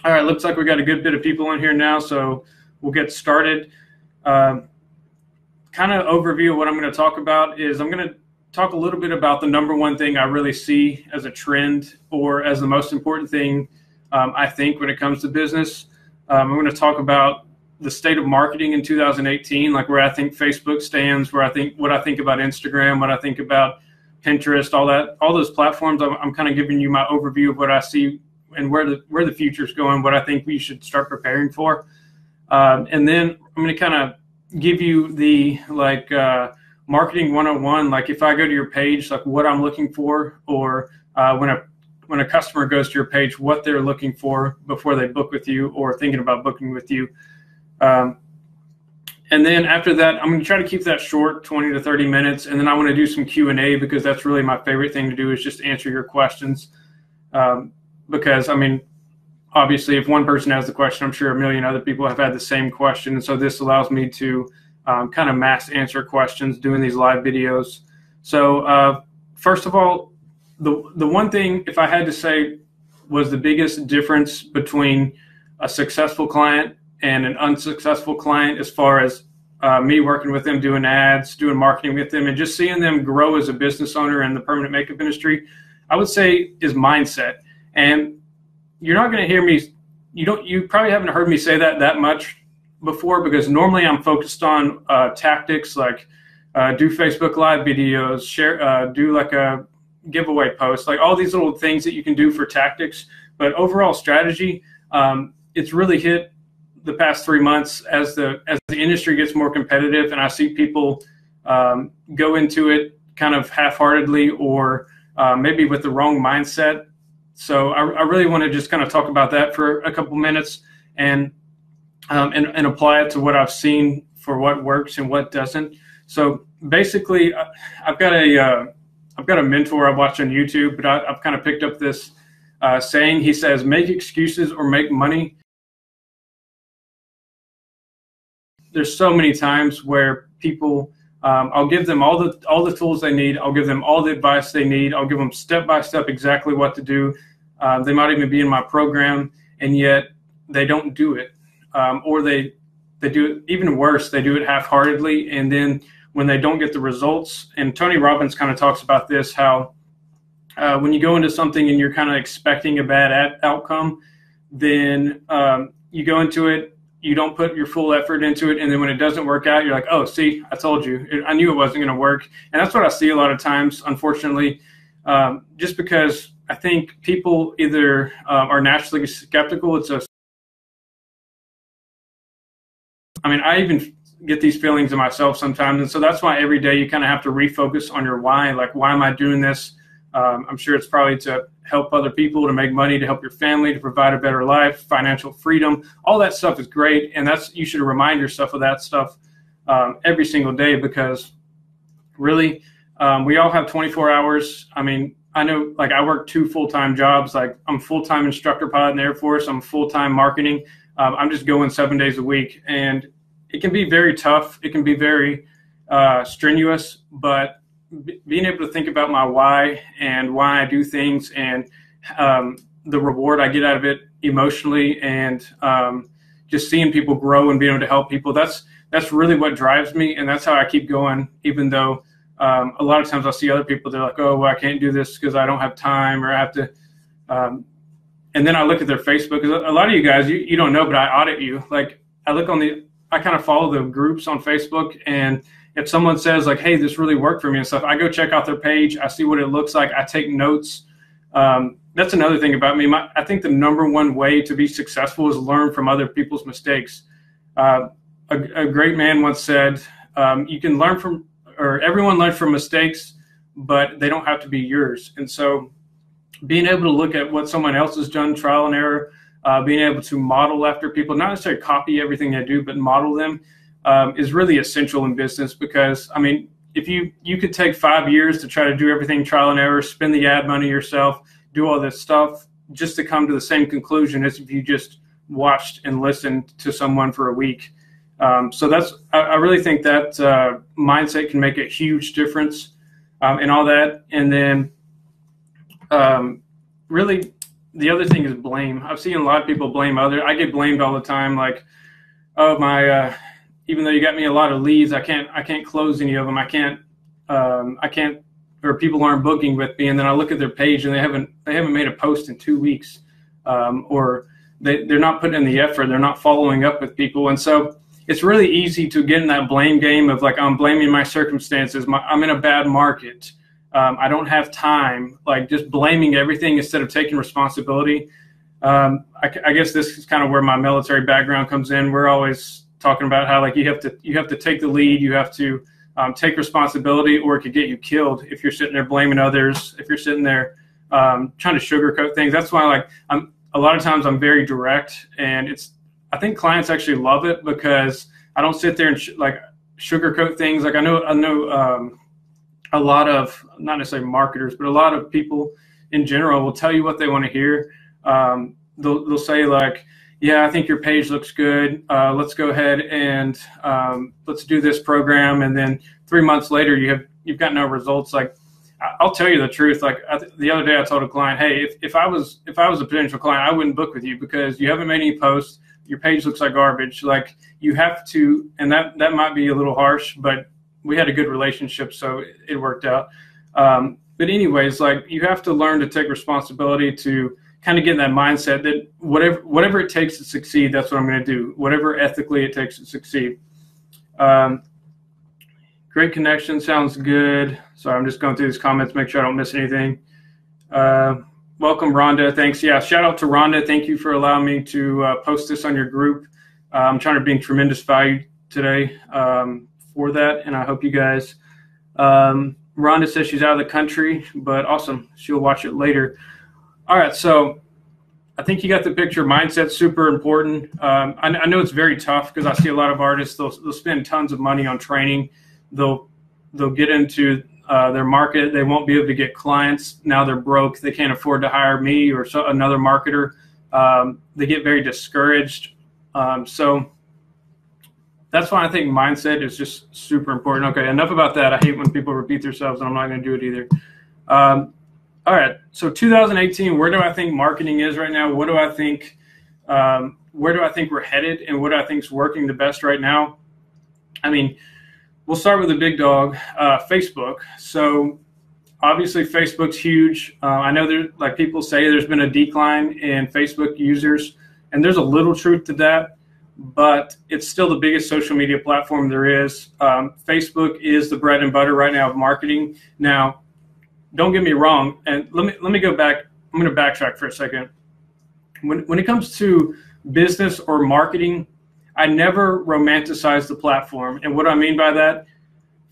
All right, looks like we got a good bit of people in here now, so we'll get started. Kind of overview of what I'm going to talk about is I'm going to talk a little bit about the number one thing I really see as a trend or as the most important thing I think when it comes to business. I'm going to talk about the state of marketing in 2018, like where I think Facebook stands, what I think about Instagram, what I think about Pinterest, all those platforms. I'm kind of giving you my overview of what I see and where the future is going, what I think we should start preparing for. And then I'm going to kind of give you the marketing 101, like if I go to your page, like what I'm looking for, or when a customer goes to your page, what they're looking for before they book with you or thinking about booking with you. And then after that, I'm going to try to keep that short, 20 to 30 minutes. And then I want to do some Q&A because that's really my favorite thing to do, is just answer your questions. Because, I mean, obviously, if one person has the question, I'm sure a million other people have had the same question. And so this allows me to kind of mass answer questions doing these live videos. So first of all, the one thing, if I had to say, was the biggest difference between a successful client and an unsuccessful client, as far as me working with them, doing ads, doing marketing with them, and just seeing them grow as a business owner in the permanent makeup industry, I would say is mindset. And you're not going to hear me, you probably haven't heard me say that much before, because normally I'm focused on tactics like do Facebook Live videos, share, do like a giveaway post, like all these little things that you can do for tactics. But overall strategy, it's really hit the past 3 months as the industry gets more competitive, and I see people go into it kind of half-heartedly or maybe with the wrong mindset. So I really want to just kind of talk about that for a couple minutes and apply it to what I've seen for what works and what doesn't. So basically, I've got a mentor I watch on YouTube, but I've kind of picked up this saying. He says, "Make excuses or make money." There's so many times where people, I'll give them all the tools they need. I'll give them all the advice they need. I'll give them step by step exactly what to do. They might even be in my program, and yet they don't do it, or they do it even worse. They do it half-heartedly, and then when they don't get the results, and Tony Robbins kind of talks about this, how when you go into something and you're kind of expecting a bad outcome, then you go into it. You don't put your full effort into it, and then when it doesn't work out, you're like, oh, see, I told you. I knew it wasn't going to work. And that's what I see a lot of times, unfortunately, just because I think people either are naturally skeptical. I even get these feelings in myself sometimes, and so that's why every day you kind of have to refocus on your why. Like, why am I doing this? I'm sure it's probably to help other people, to make money, to help your family, to provide a better life, financial freedom. All that stuff is great, and you should remind yourself of that stuff every single day, because really we all have 24 hours. I mean, I know, like, I work 2 full-time jobs. Like, I'm full-time instructor pilot in the Air Force. I'm full-time marketing. I'm just going 7 days a week, and it can be very tough. It can be very strenuous, but being able to think about my why and why I do things, and the reward I get out of it emotionally, and just seeing people grow and being able to help people, that's really what drives me, and that's how I keep going, even though a lot of times I'll see other people, they're like, oh, well, I can't do this because I don't have time, or I have to and then I look at their Facebook, because a lot of you guys, you don't know, but I audit you. Like, I kind of follow the groups on Facebook, and if someone says, like, hey, this really worked for me and stuff, I go check out their page. I see what it looks like. I take notes. That's another thing about me. I think the number one way to be successful is learn from other people's mistakes. A great man once said, you can learn from, or everyone learns from mistakes, but they don't have to be yours. And so being able to look at what someone else has done, trial and error, being able to model after people, not necessarily copy everything they do, but model them, is really essential in business. Because, I mean, if you could take 5 years to try to do everything trial and error, spend the ad money yourself, do all this stuff just to come to the same conclusion as if you just watched and listened to someone for a week. So I really think that mindset can make a huge difference in all that. And then really the other thing is blame. I've seen a lot of people blame others. I get blamed all the time, like, oh my, even though you got me a lot of leads, I can't close any of them. I can't, or people aren't booking with me. And then I look at their page and they haven't made a post in 2 weeks, or they're not putting in the effort. They're not following up with people. And so it's really easy to get in that blame game of like, I'm blaming my circumstances. I'm in a bad market. I don't have time, like just blaming everything instead of taking responsibility. I guess this is kind of where my military background comes in. We're always talking about how like you have to take the lead, you have to take responsibility, or it could get you killed if you're sitting there blaming others, if you're sitting there trying to sugarcoat things. That's why like a lot of times I'm very direct, and I think clients actually love it because I don't sit there and like sugarcoat things. Like I know a lot of, not necessarily marketers, but a lot of people in general will tell you what they want to hear. They'll say like, yeah, I think your page looks good. Let's go ahead and let's do this program. And then 3 months later, you've got no results. Like, I'll tell you the truth. Like the other day, I told a client, hey, if I was a potential client, I wouldn't book with you because you haven't made any posts. Your page looks like garbage. Like you have to, and that might be a little harsh, but we had a good relationship, so it worked out. But anyways, like you have to learn to take responsibility, to kind of get in that mindset that whatever it takes to succeed, that's what I'm going to do. Whatever ethically it takes to succeed. Great connection, sounds good. Sorry, I'm just going through these comments, make sure I don't miss anything. Welcome, Rhonda. Thanks. Yeah, shout out to Rhonda. Thank you for allowing me to post this on your group. I'm trying to bring tremendous value today for that, and I hope you guys. Rhonda says she's out of the country, but awesome. She'll watch it later. All right, so I think you got the picture. Mindset's super important. I know it's very tough because I see a lot of artists, they'll spend tons of money on training. They'll get into their market. They won't be able to get clients. Now they're broke. They can't afford to hire me or another marketer. They get very discouraged. So that's why I think mindset is just super important. Okay, enough about that. I hate when people repeat themselves, and I'm not going to do it either. All right, so 2018, where do I think marketing is right now? What do I think, where do I think we're headed, and what do I think is working the best right now? I mean, we'll start with the big dog, Facebook. So obviously Facebook's huge. I know like people say there's been a decline in Facebook users, and there's a little truth to that, but it's still the biggest social media platform there is. Facebook is the bread and butter right now of marketing. Now, don't get me wrong, and let me go back. I'm going to backtrack for a second. When it comes to business or marketing, I never romanticize the platform. And what I mean by that,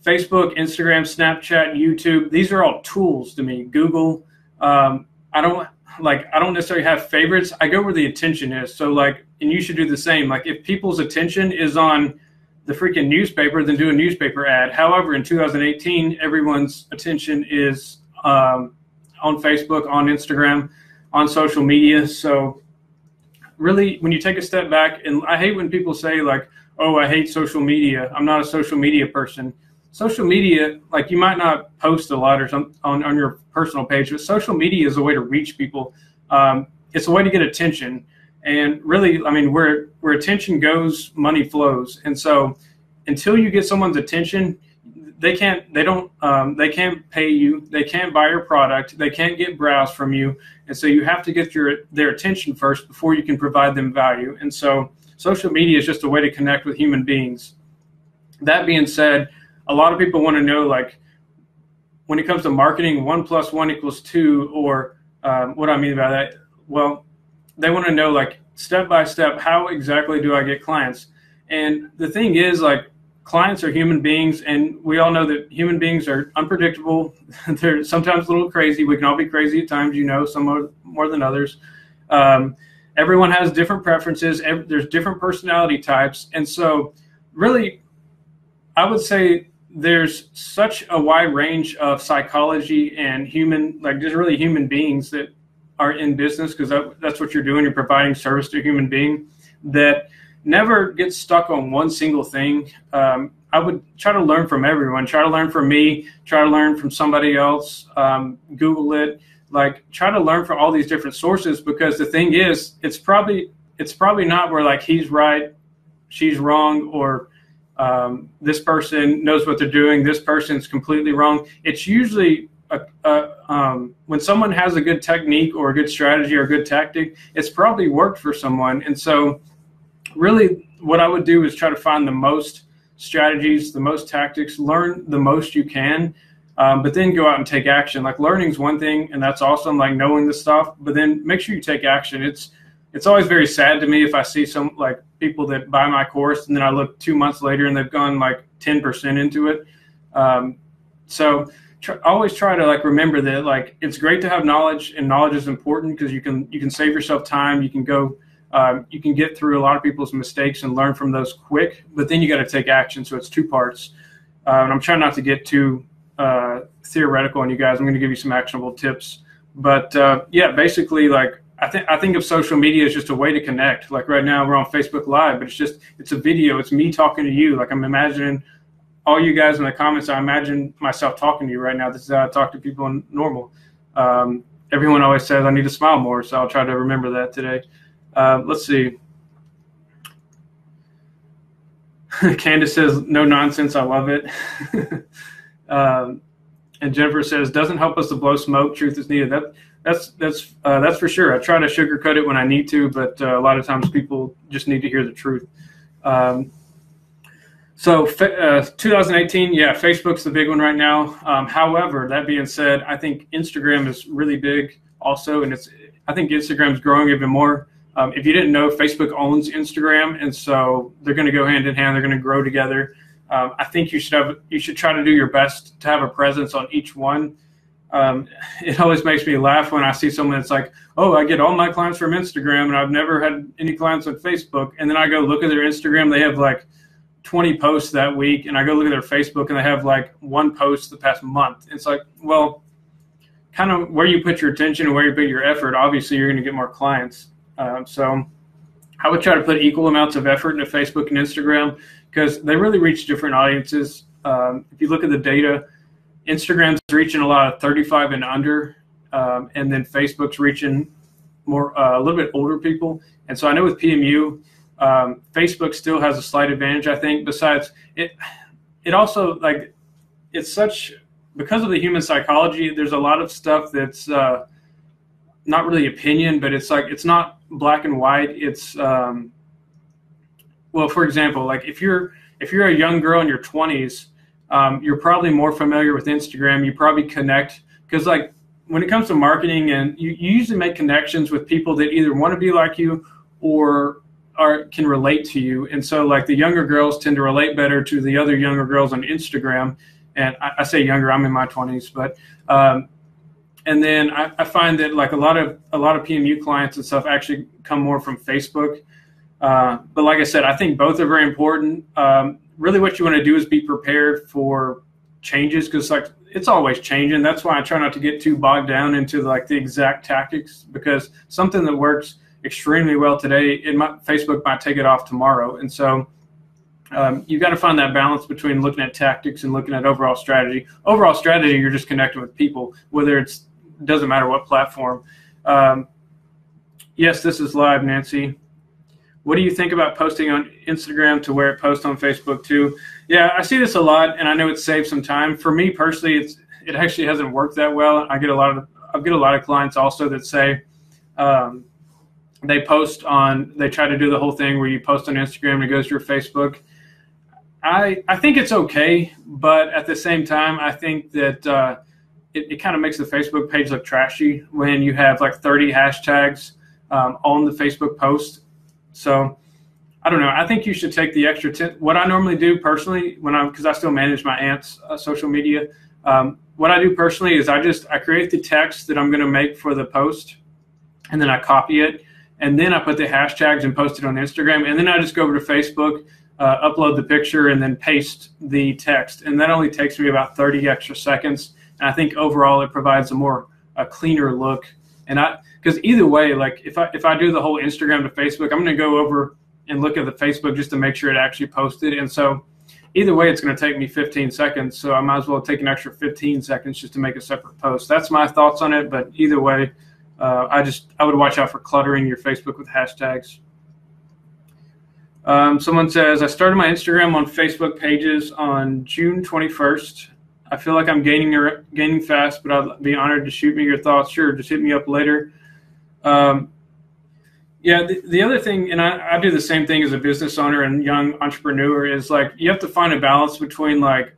Facebook, Instagram, Snapchat, YouTube, these are all tools to me. Google, I don't necessarily have favorites. I go where the attention is. So like, and you should do the same. Like if people's attention is on the freaking newspaper, then do a newspaper ad. However, in 2018, everyone's attention is on Facebook, on Instagram, on social media. So really, when you take a step back, and I hate when people say like, oh, I hate social media. I'm not a social media person. Social media, like you might not post a lot or something on your personal page, but social media is a way to reach people. It's a way to get attention. And really, I mean, where attention goes, money flows. And so until you get someone's attention, they can't pay you, they can't buy your product, they can't get browse from you. And so you have to get their attention first before you can provide them value. And so social media is just a way to connect with human beings. That being said, a lot of people want to know, like, when it comes to marketing, 1 + 1 = 2, or what I mean by that, well, they want to know, like, step by step, how exactly do I get clients? And the thing is, like, clients are human beings, and we all know that human beings are unpredictable. They're sometimes a little crazy. We can all be crazy at times, some more than others. Everyone has different preferences. There's different personality types. And so really, I would say there's such a wide range of psychology and just really human beings that are in business, because that's what you're doing. You're providing service to a human being, that never get stuck on one single thing. I would try to learn from everyone. Try to learn from me. Try to learn from somebody else. Google it. like try to learn from all these different sources, because the thing is, it's probably not where like he's right, she's wrong, or this person knows what they're doing, this person's completely wrong. It's usually when someone has a good technique or a good strategy or a good tactic, it's probably worked for someone. And so really what I would do is try to find the most strategies, the most tactics, learn the most you can, but then go out and take action. Like learning is one thing, and that's awesome, like knowing the stuff, but then make sure you take action. It's always very sad to me if I see some like people that buy my course and then I look 2 months later and they've gone like 10% into it. So always try to like remember that like it's great to have knowledge, and knowledge is important because you can save yourself time. You can go, you can get through a lot of people's mistakes and learn from those quick, but then you got to take action. So it's two parts. And I'm trying not to get too theoretical on you guys. I'm going to give you some actionable tips, but yeah, basically like I think of social media as just a way to connect. Like right now we're on Facebook Live, but it's a video. It's me talking to you. Like I'm imagining all you guys in the comments. I imagine myself talking to you right now. This is how I talk to people in normal. Everyone always says I need to smile more, so I'll try to remember that today. Let's see. Candace says, no nonsense. I love it. And Jennifer says, doesn't help us to blow smoke. Truth is needed. That's for sure. I try to sugarcoat it when I need to, but a lot of times people just need to hear the truth. So 2018, yeah, Facebook's the big one right now. However, that being said, I think Instagram is really big also, and I think Instagram's growing even more. If you didn't know, Facebook owns Instagram, and so they're going to go hand in hand. They're going to grow together. I think you should try to do your best to have a presence on each one. It always makes me laugh when I see someone that's like, oh, I get all my clients from Instagram and I've never had any clients on Facebook. And then I go look at their Instagram, they have like 20 posts that week. And I go look at their Facebook and they have like one post the past month. It's like, well, kind of where you put your attention and where you put your effort, obviously you're going to get more clients. So I would try to put equal amounts of effort into Facebook and Instagram because they really reach different audiences. If you look at the data, Instagram's reaching a lot of 35 and under, and then Facebook's reaching more a little bit older people. And so I know with PMU, Facebook still has a slight advantage, I think. Besides, it also like it's such because of the human psychology. There's a lot of stuff that's not really opinion, but it's like it's not black and white. It's well, for example, like if you're a young girl in your 20s. You're probably more familiar with Instagram. You probably connect because like when it comes to marketing, and you usually make connections with people that either want to be like you or can relate to you. And so like the younger girls tend to relate better to the other younger girls on Instagram. And I say younger, I'm in my 20s, but and then I find that like a lot of PMU clients and stuff actually come more from Facebook. But like I said, I think both are very important. Really what you want to do is be prepared for changes because like it's always changing. That's why I try not to get too bogged down into like the exact tactics, because something that works extremely well today, Facebook might take it off tomorrow. And so you've got to find that balance between looking at tactics and looking at overall strategy. Overall strategy, you're just connecting with people, whether it doesn't matter what platform. Yes, this is live, Nancy. What do you think about posting on Instagram to where it posts on Facebook too? Yeah, I see this a lot, and I know it saves some time. For me personally, it actually hasn't worked that well. I get a lot of clients also that say they try to do the whole thing where you post on Instagram and it goes to your Facebook. I think it's okay, but at the same time, I think that it kind of makes the Facebook page look trashy when you have like 30 hashtags on the Facebook post. So I don't know. I think you should take the extra 10. What I normally do personally because I still manage my aunt's social media. What I do personally is I create the text that I'm going to make for the post, and then I copy it, and then I put the hashtags and post it on Instagram, and then I just go over to Facebook, upload the picture, and then paste the text. And that only takes me about 30 extra seconds. And I think overall it provides a cleaner look. And because either way, like if I do the whole Instagram to Facebook, I'm going to go over and look at the Facebook just to make sure it actually posted. And so either way, it's going to take me 15 seconds. So I might as well take an extra 15 seconds just to make a separate post. That's my thoughts on it. But either way, I would watch out for cluttering your Facebook with hashtags. Someone says, I started my Instagram on Facebook pages on June 21st. I feel like I'm gaining fast, but I'd be honored to shoot me your thoughts. Sure, just hit me up later. Yeah, the other thing, and I do the same thing as a business owner and young entrepreneur, is like you have to find a balance between like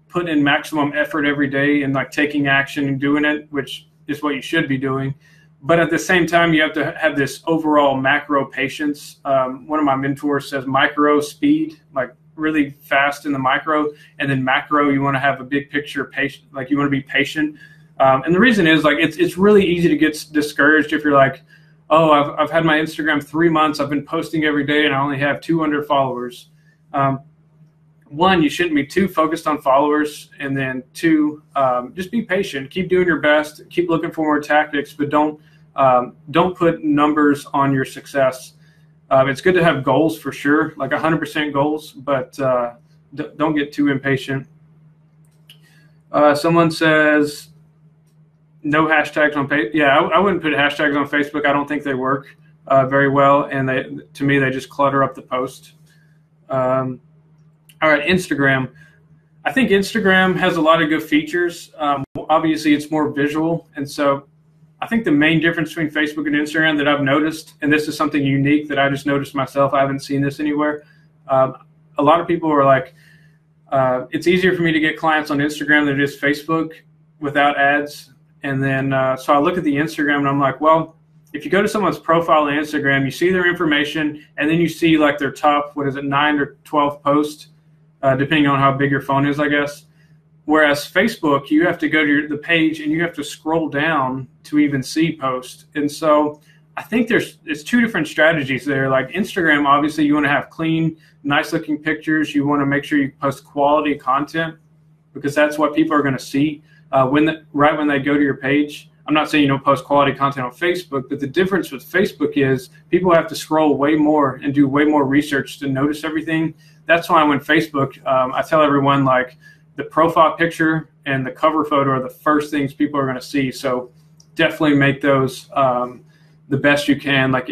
putting in maximum effort every day and like taking action and doing it, which is what you should be doing. But at the same time, you have to have this overall macro patience. One of my mentors says micro speed, like really fast in the micro, and then macro, you want to have a big picture patient, like you want to be patient. And the reason is like it's really easy to get discouraged if you're like, oh, I've had my Instagram 3 months, I've been posting every day, and I only have 200 followers. One, you shouldn't be too focused on followers, and then two, just be patient, keep doing your best, keep looking for more tactics, but don't put numbers on your success. It's good to have goals for sure, like 100% goals, but don't get too impatient. Someone says, no hashtags on Facebook. Yeah, I wouldn't put hashtags on Facebook. I don't think they work very well, and to me, they just clutter up the post. All right, Instagram. I think Instagram has a lot of good features. Obviously, it's more visual, and so I think the main difference between Facebook and Instagram that I've noticed, and this is something unique that I just noticed myself, I haven't seen this anywhere. A lot of people are like, it's easier for me to get clients on Instagram than it is Facebook without ads. And then, so I look at the Instagram and I'm like, well, if you go to someone's profile on Instagram, you see their information, and then you see like their top, 9 or 12 posts, depending on how big your phone is, I guess. Whereas Facebook, you have to go to the page and you have to scroll down to even see posts. And so I think it's two different strategies there. Like Instagram, obviously you want to have clean, nice looking pictures. You want to make sure you post quality content because that's what people are going to see right when they go to your page. I'm not saying you don't post quality content on Facebook, but the difference with Facebook is people have to scroll way more and do way more research to notice everything. That's why when Facebook, I tell everyone like the profile picture and the cover photo are the first things people are going to see. So definitely make those the best you can. Like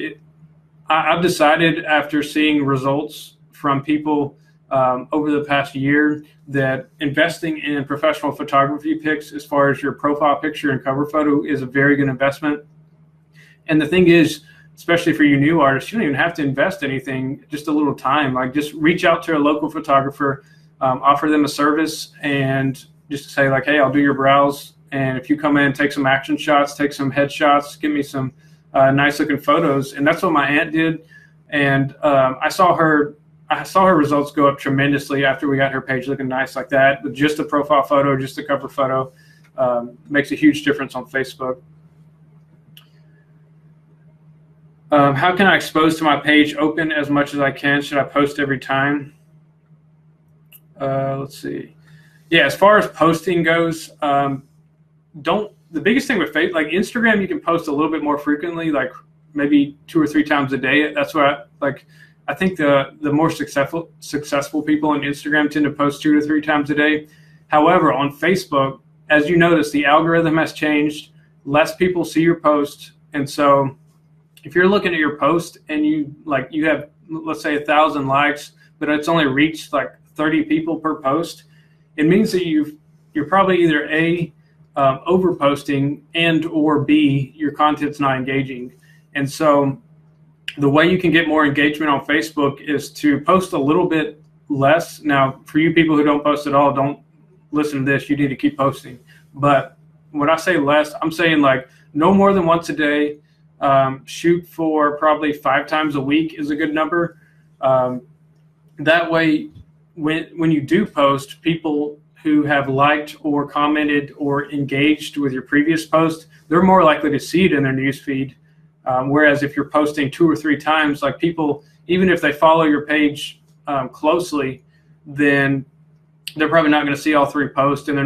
I've decided after seeing results from people over the past year that investing in professional photography pics as far as your profile picture and cover photo is a very good investment. And the thing is, especially for you new artists, you don't even have to invest anything, just a little time. Like just reach out to a local photographer, offer them a service, and just say like, hey, I'll do your brows. And if you come in, take some action shots, take some headshots, give me some nice looking photos. And that's what my aunt did. And I saw her results go up tremendously after we got her page looking nice like that. With just a profile photo, just a cover photo, makes a huge difference on Facebook. How can I expose to my page open as much as I can? Should I post every time? Let's see. Yeah, as far as posting goes, the biggest thing with Facebook, like Instagram, you can post a little bit more frequently, like maybe 2 or 3 times a day. That's what I think the more successful people on Instagram tend to post 2 to 3 times a day. However, on Facebook, as you notice, the algorithm has changed. Less people see your post, and so if you're looking at your post and you have, let's say, 1,000 likes, but it's only reached like 30 people per post, it means that you're probably either A, over posting, and or B, your content's not engaging. And so the way you can get more engagement on Facebook is to post a little bit less. Now, for you people who don't post at all, don't listen to this. You need to keep posting. But when I say less, I'm saying like no more than once a day. Shoot for probably 5 times a week is a good number. That way, when you do post, people who have liked or commented or engaged with your previous post, they're more likely to see it in their newsfeed. Whereas if you're posting 2 or 3 times, like people, even if they follow your page closely, then they're probably not going to see all 3 posts, and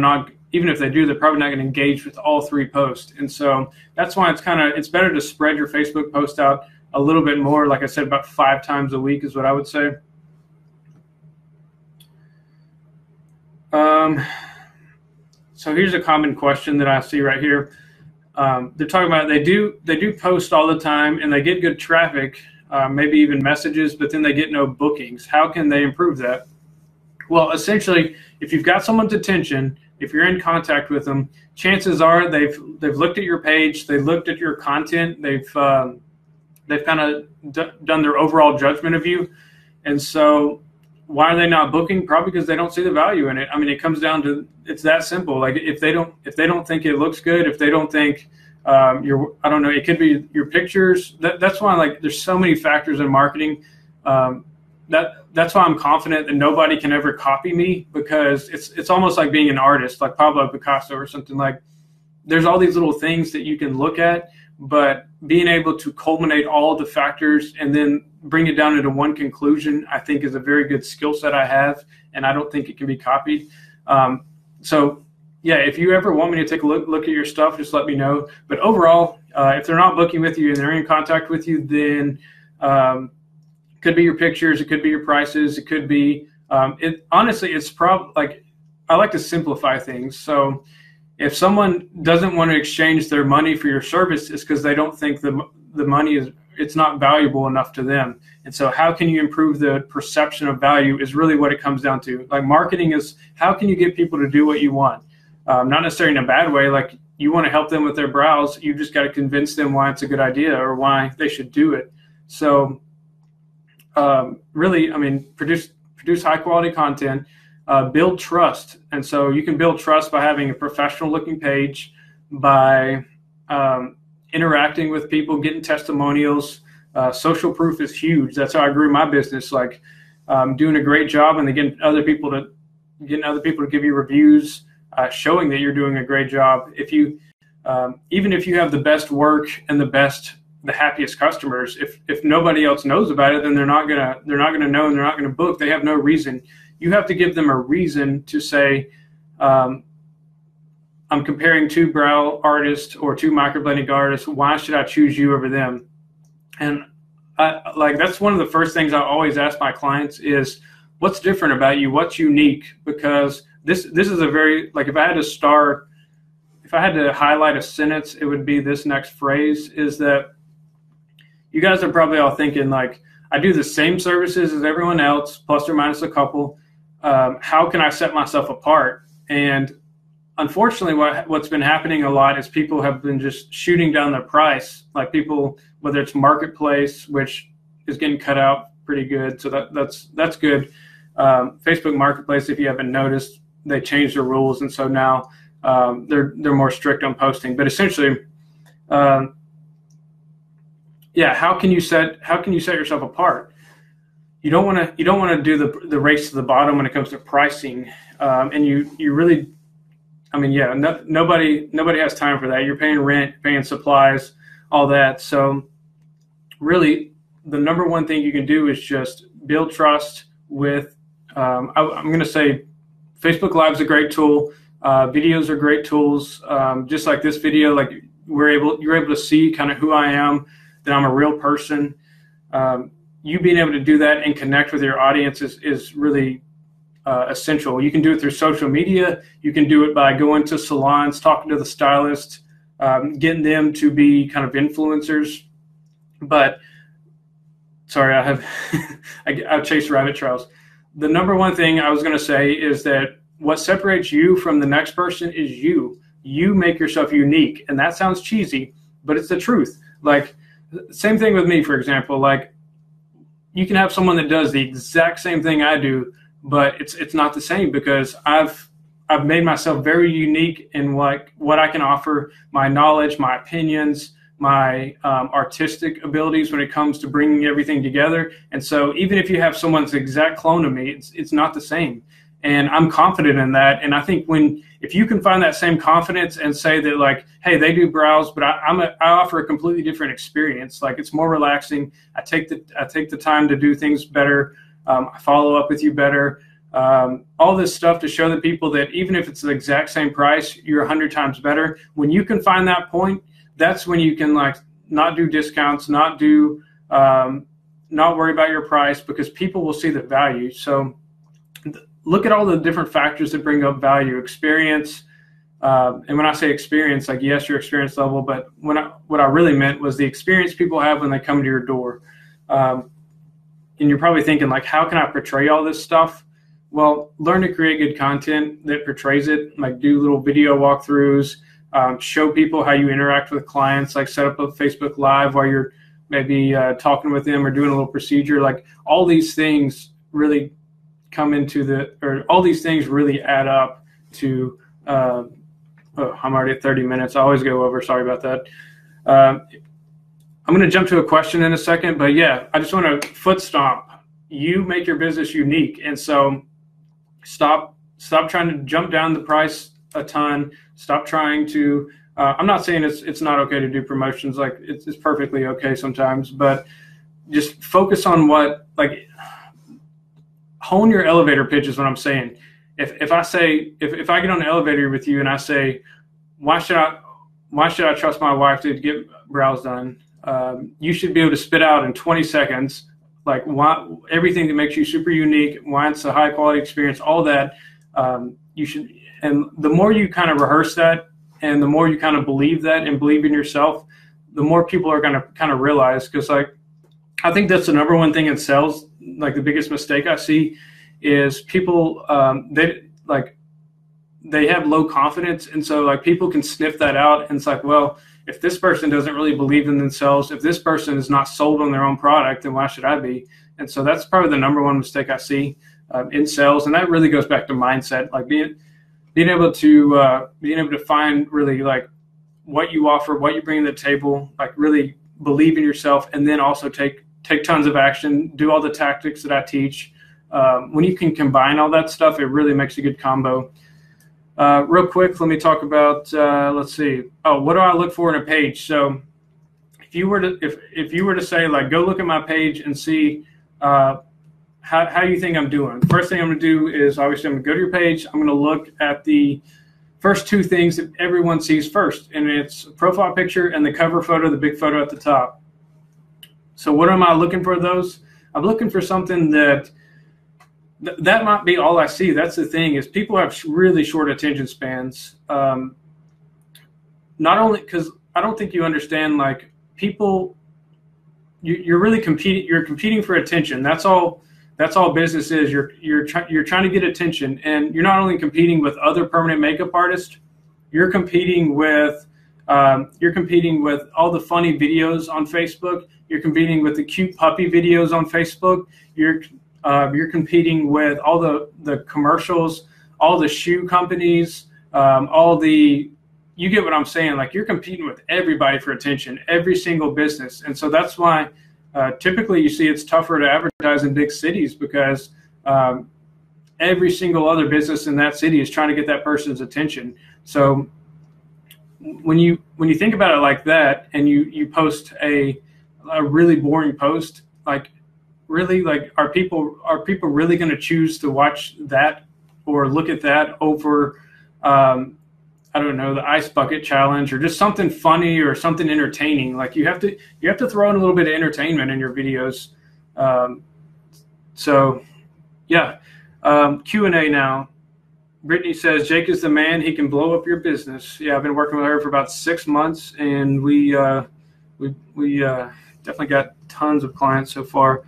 even if they do, they're probably not going to engage with all 3 posts. And so that's why it's better to spread your Facebook post out a little bit more. Like I said, about 5 times a week is what I would say. So here's a common question that I see right here. They're talking about they do post all the time and they get good traffic, maybe even messages, but then they get no bookings. How can they improve that? Well, essentially, if you've got someone's attention, if you're in contact with them, chances are they've looked at your page, they've looked at your content, they've kind of done their overall judgment of you, and so why are they not booking? Probably because they don't see the value in it. I mean, it comes down to it's that simple. Like if they don't think it looks good, if they don't think I don't know, it could be your pictures. That's why like there's so many factors in marketing. That's why I'm confident that nobody can ever copy me, because it's almost like being an artist, like Pablo Picasso or something. Like there's all these little things that you can look at, but being able to culminate all of the factors and then bring it down into one conclusion, I think is a very good skill set I have, and I don't think it can be copied. So yeah, if you ever want me to take a look at your stuff, just let me know. But overall, if they're not booking with you and they're in contact with you, then it could be your pictures, it could be your prices, it could be honestly, it's probably like I like to simplify things. So if someone doesn't want to exchange their money for your service, it's because they don't think the money it's not valuable enough to them. And so how can you improve the perception of value is really what it comes down to. Like marketing is how can you get people to do what you want? Not necessarily in a bad way. Like you want to help them with their brows, you just got to convince them why it's a good idea or why they should do it. So really, I mean, produce high quality content, build trust. And so you can build trust by having a professional looking page, by interacting with people, getting testimonials. Social proof is huge. That's how I grew my business. Like doing a great job and then getting other people to give you reviews, showing that you're doing a great job. If you even if you have the best work and the happiest customers, if nobody else knows about it, then they're not gonna know and they're not gonna book. They have no reason. You have to give them a reason to say, I'm comparing two brow artists or two microblading artists. Why should I choose you over them? And that's one of the first things I always ask my clients is, what's different about you? What's unique? Because this is a very, like if I had to highlight a sentence, it would be this next phrase, is that you guys are probably all thinking like, I do the same services as everyone else, plus or minus a couple. How can I set myself apart? And unfortunately, what's been happening a lot is people have been just shooting down their price. Like people, whether it's Marketplace, which is getting cut out pretty good, so that's good. Facebook Marketplace, if you haven't noticed, they changed their rules, and so now they're more strict on posting. But essentially, yeah, how can you set yourself apart? You don't want to do the race to the bottom when it comes to pricing, and you really. I mean, yeah, nobody has time for that. You're paying rent, paying supplies, all that. So really, the number one thing you can do is just build trust with, I'm going to say Facebook Live is a great tool. Videos are great tools. Just like this video, like you're able to see kind of who I am, that I'm a real person. You being able to do that and connect with your audience is really essential. You can do it through social media. You can do it by going to salons, talking to the stylist, getting them to be kind of influencers. But sorry, I've chased rabbit trails. The number one thing I was going to say is that what separates you from the next person is you. You make yourself unique, and that sounds cheesy, but it's the truth. Like same thing with me, for example. Like you can have someone that does the exact same thing I do, but it's not the same, because I've made myself very unique in what I can offer, my knowledge, my opinions, my artistic abilities when it comes to bringing everything together. And so even if you have someone's exact clone of me, it's not the same. And I'm confident in that. And I think if you can find that same confidence and say that like, hey, they do brows, but I offer a completely different experience. Like it's more relaxing. I take the time to do things better. I follow up with you better. All this stuff to show the people that even if it's the exact same price, you're 100 times better. When you can find that point, that's when you can like not do discounts, not worry about your price, because people will see the value. So look at all the different factors that bring up value, experience. And when I say experience, like, yes, your experience level, but what I really meant was the experience people have when they come to your door. And you're probably thinking, like, how can I portray all this stuff? Well, learn to create good content that portrays it, like do little video walkthroughs, show people how you interact with clients, like set up a Facebook Live while you're maybe talking with them or doing a little procedure. Like, all these things really all these things really add up to, I'm already at 30 minutes. I always go over. Sorry about that. I'm going to jump to a question in a second, but yeah, I just want to foot stomp. You make your business unique. And so stop trying to jump down the price a ton. Stop trying to, I'm not saying it's not okay to do promotions. Like, it's perfectly okay sometimes, but just focus on hone your elevator pitch is what I'm saying. If I get on the elevator with you and I say, why should I trust my wife to get brows done? You should be able to spit out in 20 seconds, like, why, everything that makes you super unique, why it's a high quality experience, all that. You should, and the more you kind of rehearse that, and the more you kind of believe that and believe in yourself, the more people are going to kind of realize. Because, like, I think that's the number one thing in sales. Like, the biggest mistake I see is people, they have low confidence. And so, like, people can sniff that out. And it's like, well, if this person doesn't really believe in themselves, if this person is not sold on their own product, then why should I be? And so that's probably the number one mistake I see in sales. And that really goes back to mindset, like being able to find really, like, what you offer, what you bring to the table, like, really believe in yourself, and then also take tons of action, do all the tactics that I teach. When you can combine all that stuff, it really makes a good combo. Real quick, let me talk about, let's see. Oh, what do I look for in a page? So if you were to say, like, go look at my page and see how you think I'm doing. The first thing I'm going to do is, obviously, I'm going to go to your page. I'm going to look at the first two things that everyone sees first, and it's profile picture and the cover photo, the big photo at the top. So what am I looking for those? I'm looking for something that might be all I see. That's the thing, is people have really short attention spans. Not only because I don't think you understand, like, people, you're really competing for attention. That's all business is. You're trying to get attention, and you're not only competing with other permanent makeup artists, you're competing with all the funny videos on Facebook. You're competing with the cute puppy videos on Facebook. You're competing with all the commercials, all the shoe companies, you get what I'm saying? Like, you're competing with everybody for attention, every single business. And so that's why typically you see it's tougher to advertise in big cities, because every single other business in that city is trying to get that person's attention. So when you think about it like that, and you post a really boring post, like, really, like, are people really going to choose to watch that or look at that over I don't know, the ice bucket challenge, or just something funny or something entertaining? Like, you have to throw in a little bit of entertainment in your videos. So yeah, Q&A now. Brittany says, Jake is the man. He can blow up your business. Yeah, I've been working with her for about 6 months, and we definitely got tons of clients so far.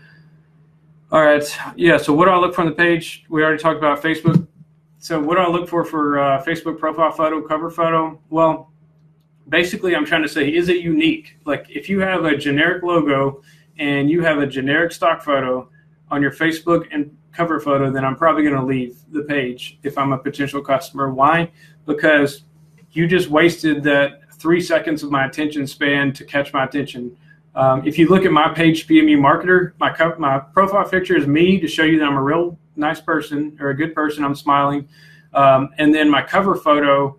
All right. Yeah. So what do I look for on the page? We already talked about Facebook. So what do I look for Facebook profile photo, cover photo? Well, basically, I'm trying to say, is it unique? Like, if you have a generic logo and you have a generic stock photo on your Facebook and cover photo, then I'm probably going to leave the page if I'm a potential customer. Why? Because you just wasted that 3 seconds of my attention span to catch my attention. If you look at my page, PMU Marketer, my profile picture is me to show you that I'm a real nice person or a good person. I'm smiling. And then my cover photo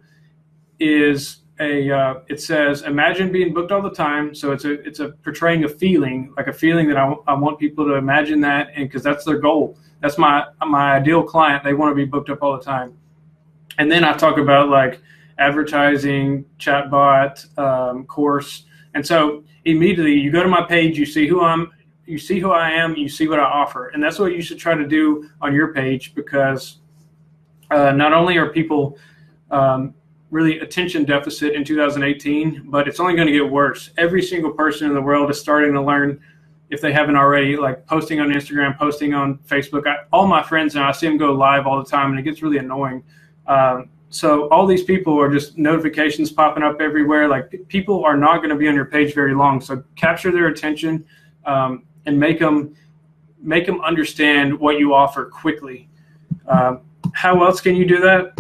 is it says, imagine being booked all the time. So it's a portraying a feeling, like a feeling that I want people to imagine that, and because that's their goal. That's my ideal client. They want to be booked up all the time. And then I talk about, like, advertising, chatbot, course. And so immediately you go to my page, you see who I am, you see what I offer. And that's what you should try to do on your page, because Not only are people really attention deficit in 2018, but it's only going to get worse. Every single person in the world is starting to learn, if they haven't already, like posting on Instagram, posting on Facebook. All my friends now, I see them go live all the time, and it gets really annoying. So all these people are just notifications popping up everywhere. Like, people are not going to be on your page very long. So capture their attention and make them understand what you offer quickly. How else can you do that?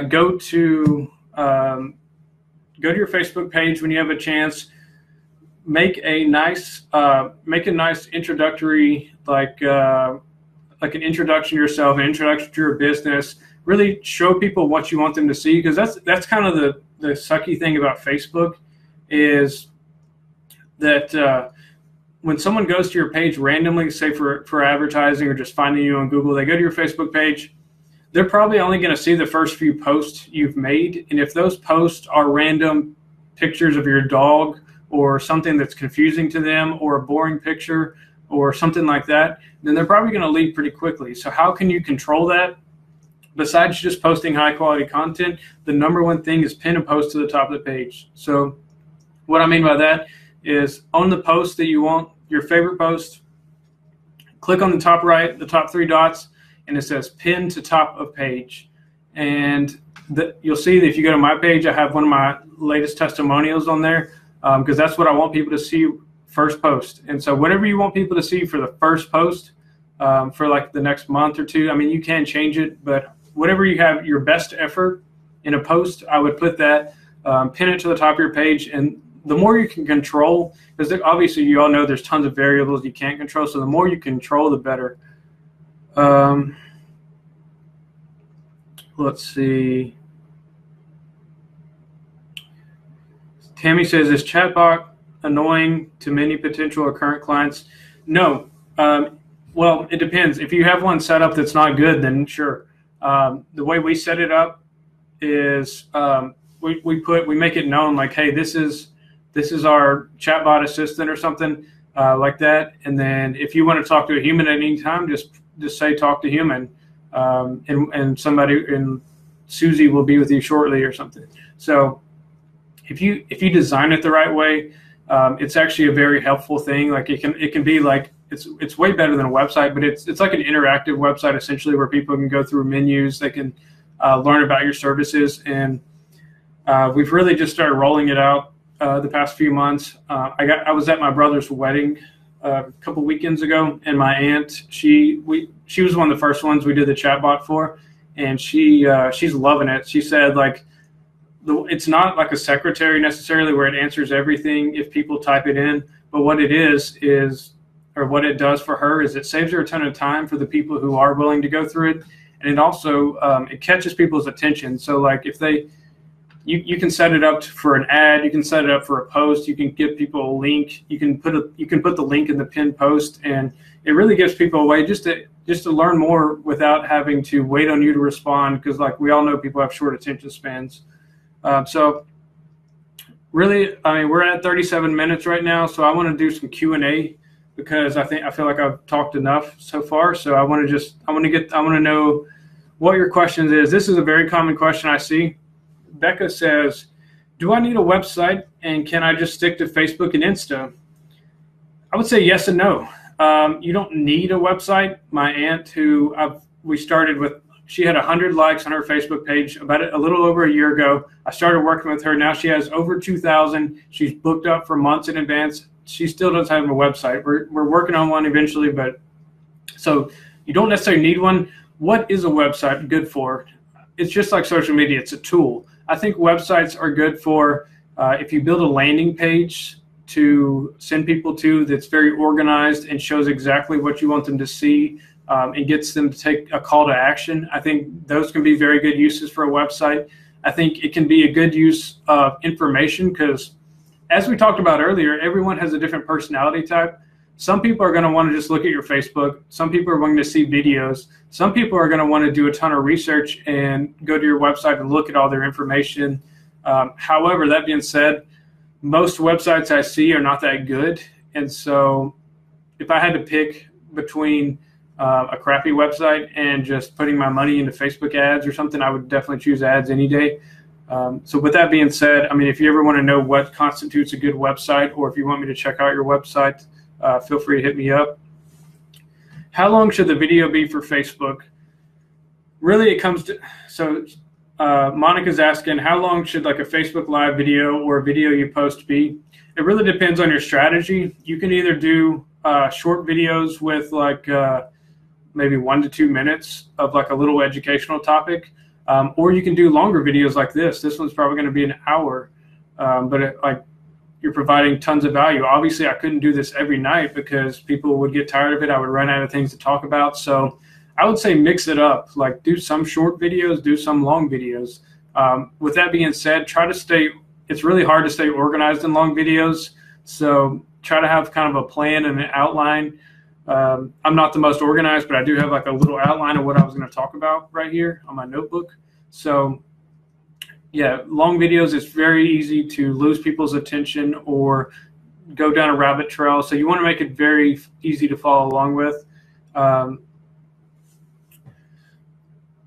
Go to your Facebook page when you have a chance. Make a nice introductory, like an introduction to yourself, an introduction to your business. Really show people what you want them to see, because that's kind of the sucky thing about Facebook, is that when someone goes to your page randomly, say for advertising or just finding you on Google, they go to your Facebook page. They're probably only going to see the first few posts you've made. And if those posts are random pictures of your dog or something that's confusing to them, or a boring picture or something like that, then they're probably going to leave pretty quickly. So how can you control that? Besides just posting high quality content, the number one thing is pin a post to the top of the page. So what I mean by that is, on the post that you want, your favorite post, click on the top right, the top three dots, and it says pin to top of page. And you'll see that if you go to my page, I have one of my latest testimonials on there, because that's what I want people to see first post. And so whatever you want people to see for the first post, for like the next month or two, I mean, you can change it, but whatever you have your best effort in a post, I would put that, pin it to the top of your page. And the more you can control, because obviously you all know there's tons of variables you can't control, so the more you control, the better. Let's see. Tammy says, is chatbot annoying to many potential or current clients? No. Well, it depends. If you have one set up that's not good, then sure. The way we set it up is we make it known, like, hey, this is our chatbot assistant or something like that. And then if you want to talk to a human at any time, just say talk to human, and somebody, and Susie will be with you shortly or something. So if you design it the right way, it's actually a very helpful thing. Like, it can be like, it's way better than a website, but it's like an interactive website essentially, where people can go through menus, they can learn about your services, and we've really just started rolling it out the past few months. I was at my brother's wedding a couple weekends ago, and my aunt, she was one of the first ones we did the chatbot for, and she's loving it. She said, like, it's not like a secretary necessarily where it answers everything if people type it in, but what it is, or what it does for her, is it saves her a ton of time for the people who are willing to go through it, and it also it catches people's attention. So like, if you can set it up for an ad, you can set it up for a post, you can give people a link, you can put the link in the pinned post, and it really gives people a way just to learn more without having to wait on you to respond, because like we all know, people have short attention spans. So really, I mean, we're at 37 minutes right now, so I want to do some Q&A, because I feel like I've talked enough so far. So I want to know what your questions is. This is a very common question I see. Becca says, do I need a website, and can I just stick to Facebook and Insta? I would say yes and no. You don't need a website. My aunt, who we started with, she had 100 likes on her Facebook page about a little over a year ago. I started working with her. Now she has over 2,000. She's booked up for months in advance. She still doesn't have a website. We're working on one eventually, but so you don't necessarily need one. What is a website good for? It's just like social media. It's a tool. I think websites are good for if you build a landing page to send people to that's very organized and shows exactly what you want them to see, and gets them to take a call to action. I think those can be very good uses for a website. I think it can be a good use of information, because as we talked about earlier, everyone has a different personality type. Some people are going to want to just look at your Facebook. Some people are going to see videos. Some people are going to want to do a ton of research and go to your website and look at all their information. However, that being said, most websites I see are not that good. And so if I had to pick between a crappy website and just putting my money into Facebook ads or something, I would definitely choose ads any day. So with that being said, I mean, if you ever want to know what constitutes a good website, or if you want me to check out your website, feel free to hit me up. How long should the video be for Facebook? Really, it comes to, so Monica's asking, how long should like a Facebook Live video or a video you post be? It really depends on your strategy. You can either do short videos with like maybe 1 to 2 minutes of like a little educational topic, or you can do longer videos like this. This one's probably going to be an hour, but like you're providing tons of value. Obviously, I couldn't do this every night because people would get tired of it. I would run out of things to talk about. So I would say mix it up, like do some short videos, do some long videos. With that being said, try to stay, it's really hard to stay organized in long videos. So try to have kind of a plan and an outline. I'm not the most organized, but I do have like a little outline of what I was going to talk about right here on my notebook. So yeah, long videos, it's very easy to lose people's attention or go down a rabbit trail. So you want to make it very easy to follow along with.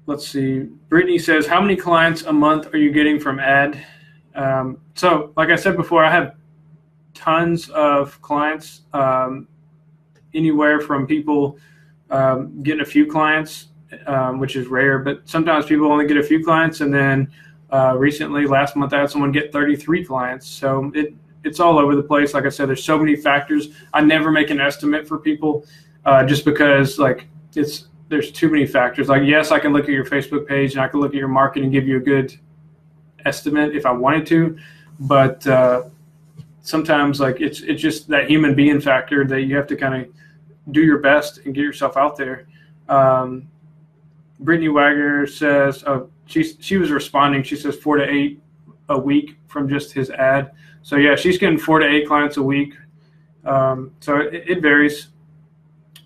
Let's see. Brittany says, how many clients a month are you getting from ad? So like I said before, I have tons of clients, anywhere from people getting a few clients, which is rare, but sometimes people only get a few clients. And then recently, last month, I had someone get 33 clients. So it's all over the place. Like I said, there's so many factors. I never make an estimate for people just because like there's too many factors. Like, yes, I can look at your Facebook page and I can look at your market and give you a good estimate if I wanted to, but sometimes like it's just that human being factor that you have to kind of do your best and get yourself out there. Brittany Wagner says, she was responding. She says 4 to 8 a week from just his ad. So yeah, she's getting 4 to 8 clients a week. So it varies.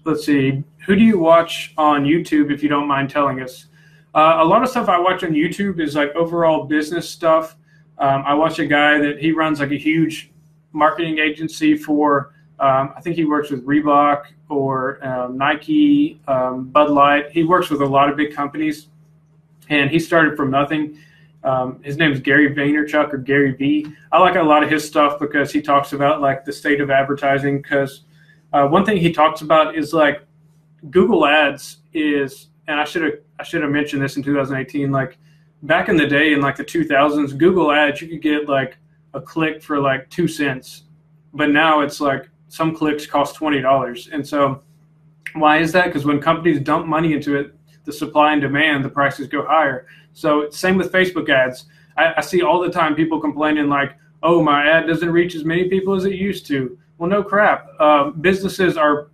Let's see. Who do you watch on YouTube, if you don't mind telling us? A lot of stuff I watch on YouTube is like overall business stuff. I watch a guy that he runs like a huge marketing agency for, I think he works with Reebok or Nike, Bud Light. He works with a lot of big companies, and he started from nothing. His name is Gary Vaynerchuk, or Gary V. I like a lot of his stuff because he talks about like the state of advertising. Because one thing he talks about is like Google Ads is, and I should have mentioned this in 2018. Like back in the day, in like the 2000s, Google Ads, you could get like a click for like 2 cents, but now it's like some clicks cost $20. And so why is that? Because when companies dump money into it, the supply and demand, the prices go higher. So same with Facebook ads. I see all the time people complaining like, oh, my ad doesn't reach as many people as it used to. Well, no crap. Businesses are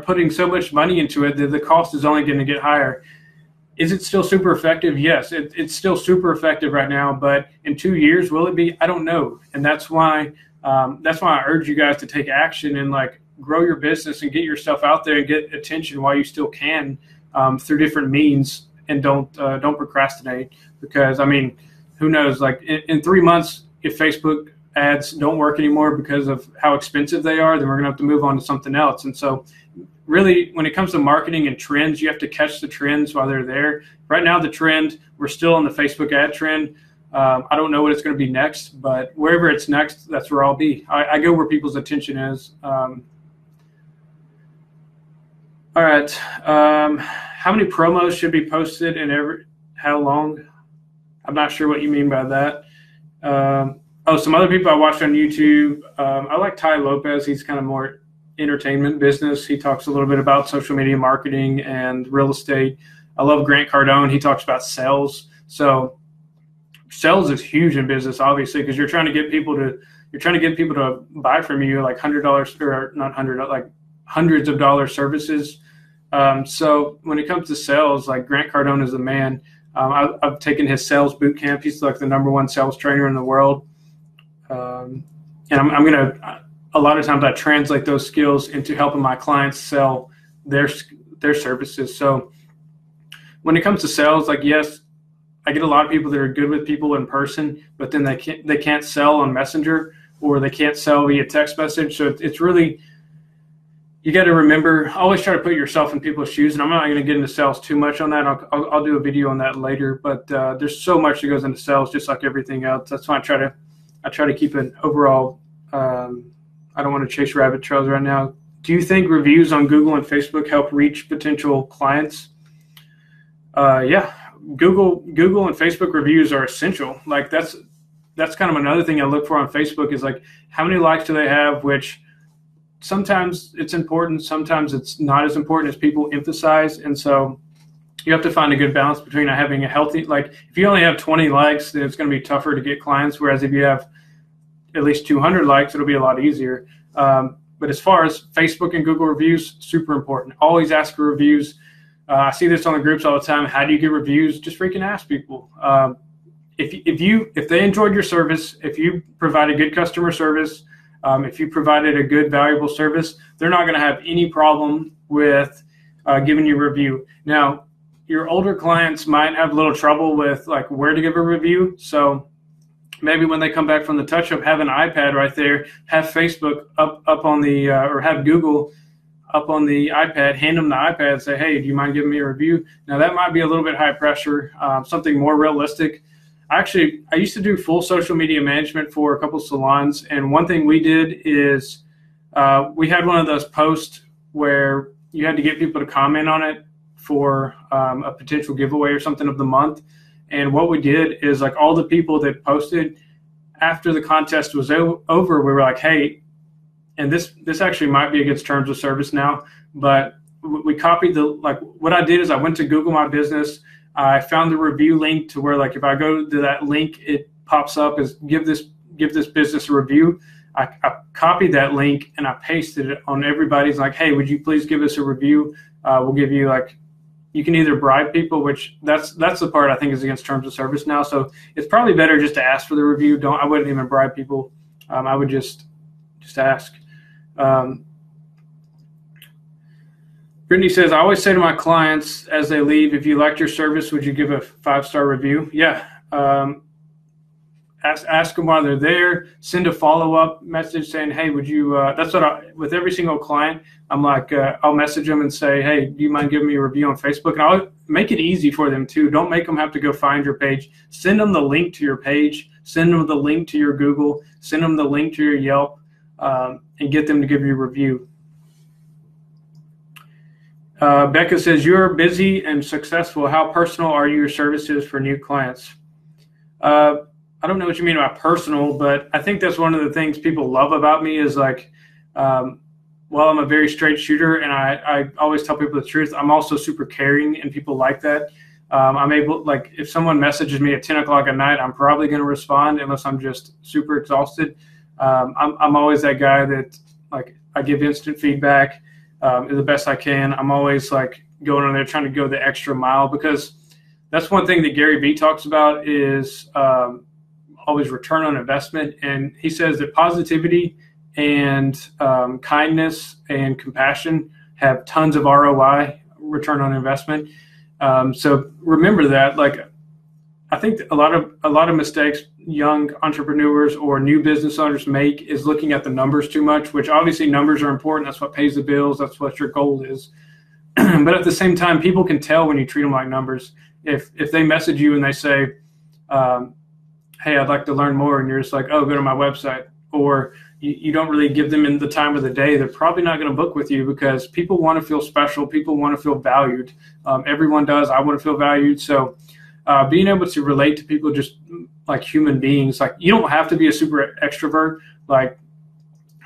putting so much money into it that the cost is only going to get higher. Is it still super effective? Yes, it's still super effective right now. But in 2 years, will it be? I don't know. And that's why I urge you guys to take action and like grow your business and get yourself out there and get attention while you still can through different means, and don't procrastinate. Because I mean, who knows? Like in 3 months, if Facebook ads don't work anymore because of how expensive they are, then we're gonna have to move on to something else. And so really, when it comes to marketing and trends, you have to catch the trends while they're there. Right now, the trend, we're still on the Facebook ad trend. I don't know what it's going to be next, but wherever it's next, that's where I'll be. I go where people's attention is. All right. How many promos should be posted and how long? I'm not sure what you mean by that. Some other people I watch on YouTube. I like Ty Lopez. He's kind of more entertainment business. He talks a little bit about social media marketing and real estate. I love Grant Cardone. He talks about sales. So sales is huge in business, obviously, because you're trying to get people to buy from you like $100 or not $100, like hundreds of dollar services. So when it comes to sales, like Grant Cardone is the man. I've taken his sales boot camp. He's like the #1 sales trainer in the world. And I'm gonna. A lot of times I translate those skills into helping my clients sell their services. So when it comes to sales, like, yes, I get a lot of people that are good with people in person, but then they can't sell on Messenger, or they can't sell via text message. So it's really, you got to remember, always try to put yourself in people's shoes. And I'm not going to get into sales too much on that. I'll do a video on that later. But there's so much that goes into sales, just like everything else. That's why I try to keep an overall. I don't want to chase rabbit trails right now. Do you think reviews on Google and Facebook help reach potential clients? Yeah, Google and Facebook reviews are essential. Like that's kind of another thing I look for on Facebook is like how many likes do they have, which sometimes it's important, sometimes it's not as important as people emphasize. And so you have to find a good balance between having a healthy, like if you only have 20 likes, then it's going to be tougher to get clients. Whereas if you have at least 200 likes, it'll be a lot easier. But as far as Facebook and Google reviews, super important. Always ask for reviews. I see this on the groups all the time. How do you get reviews? Just freaking ask people. If they enjoyed your service, if you provided good customer service, if you provided a good, valuable service, they're not going to have any problem with giving you a review. Now, your older clients might have a little trouble with like where to give a review. So maybe when they come back from the touch-up, have an iPad right there, have Facebook up on the, or have Google up on the iPad, hand them the iPad and say, hey, do you mind giving me a review? Now that might be a little bit high pressure, something more realistic. I used to do full social media management for a couple of salons, and one thing we did is we had one of those posts where you had to get people to comment on it for a potential giveaway or something of the month. And what we did is like all the people that posted after the contest was over, we were like, hey, and this actually might be against terms of service now, but we copied what I did is I went to Google My Business. I found the review link to where like if I go to that link, it pops up as give this business a review. I copied that link and I pasted it on everybody's like, hey, would you please give us a review? We'll give you you can either bribe people, which that's the part I think is against terms of service now. So it's probably better just to ask for the review. I wouldn't even bribe people. I would just ask. Brittany says, I always say to my clients as they leave, if you liked your service, would you give a 5-star review? Yeah. Ask them while they're there. Send a follow-up message saying, hey, would you, that's what with every single client, I'm like, I'll message them and say, hey, do you mind giving me a review on Facebook? And I'll make it easy for them too. Don't make them have to go find your page. Send them the link to your page. Send them the link to your Google. Send them the link to your Yelp, and get them to give you a review. Becca says, you're busy and successful. How personal are your services for new clients? I don't know what you mean by personal, but I think that's one of the things people love about me is like, while I'm a very straight shooter and I always tell people the truth, I'm also super caring and people like that. I'm able, like if someone messages me at 10 o'clock at night, I'm probably going to respond unless I'm just super exhausted. I'm always that guy that like I give instant feedback the best I can. I'm always like going on there trying to go the extra mile because that's one thing that Gary Vee talks about is always return on investment. And he says that positivity and kindness and compassion have tons of ROI, return on investment. So remember that. Like, I think a lot of mistakes young entrepreneurs or new business owners make is looking at the numbers too much, which obviously numbers are important. That's what pays the bills. That's what your goal is. But at the same time, people can tell when you treat them like numbers. If they message you and they say, hey, I'd like to learn more, and you're just like, oh, go to my website, or you don't really give them in the time of the day, they're probably not going to book with you because people want to feel special. People want to feel valued. Everyone does. I want to feel valued. So being able to relate to people just like human beings, like you don't have to be a super extrovert. Like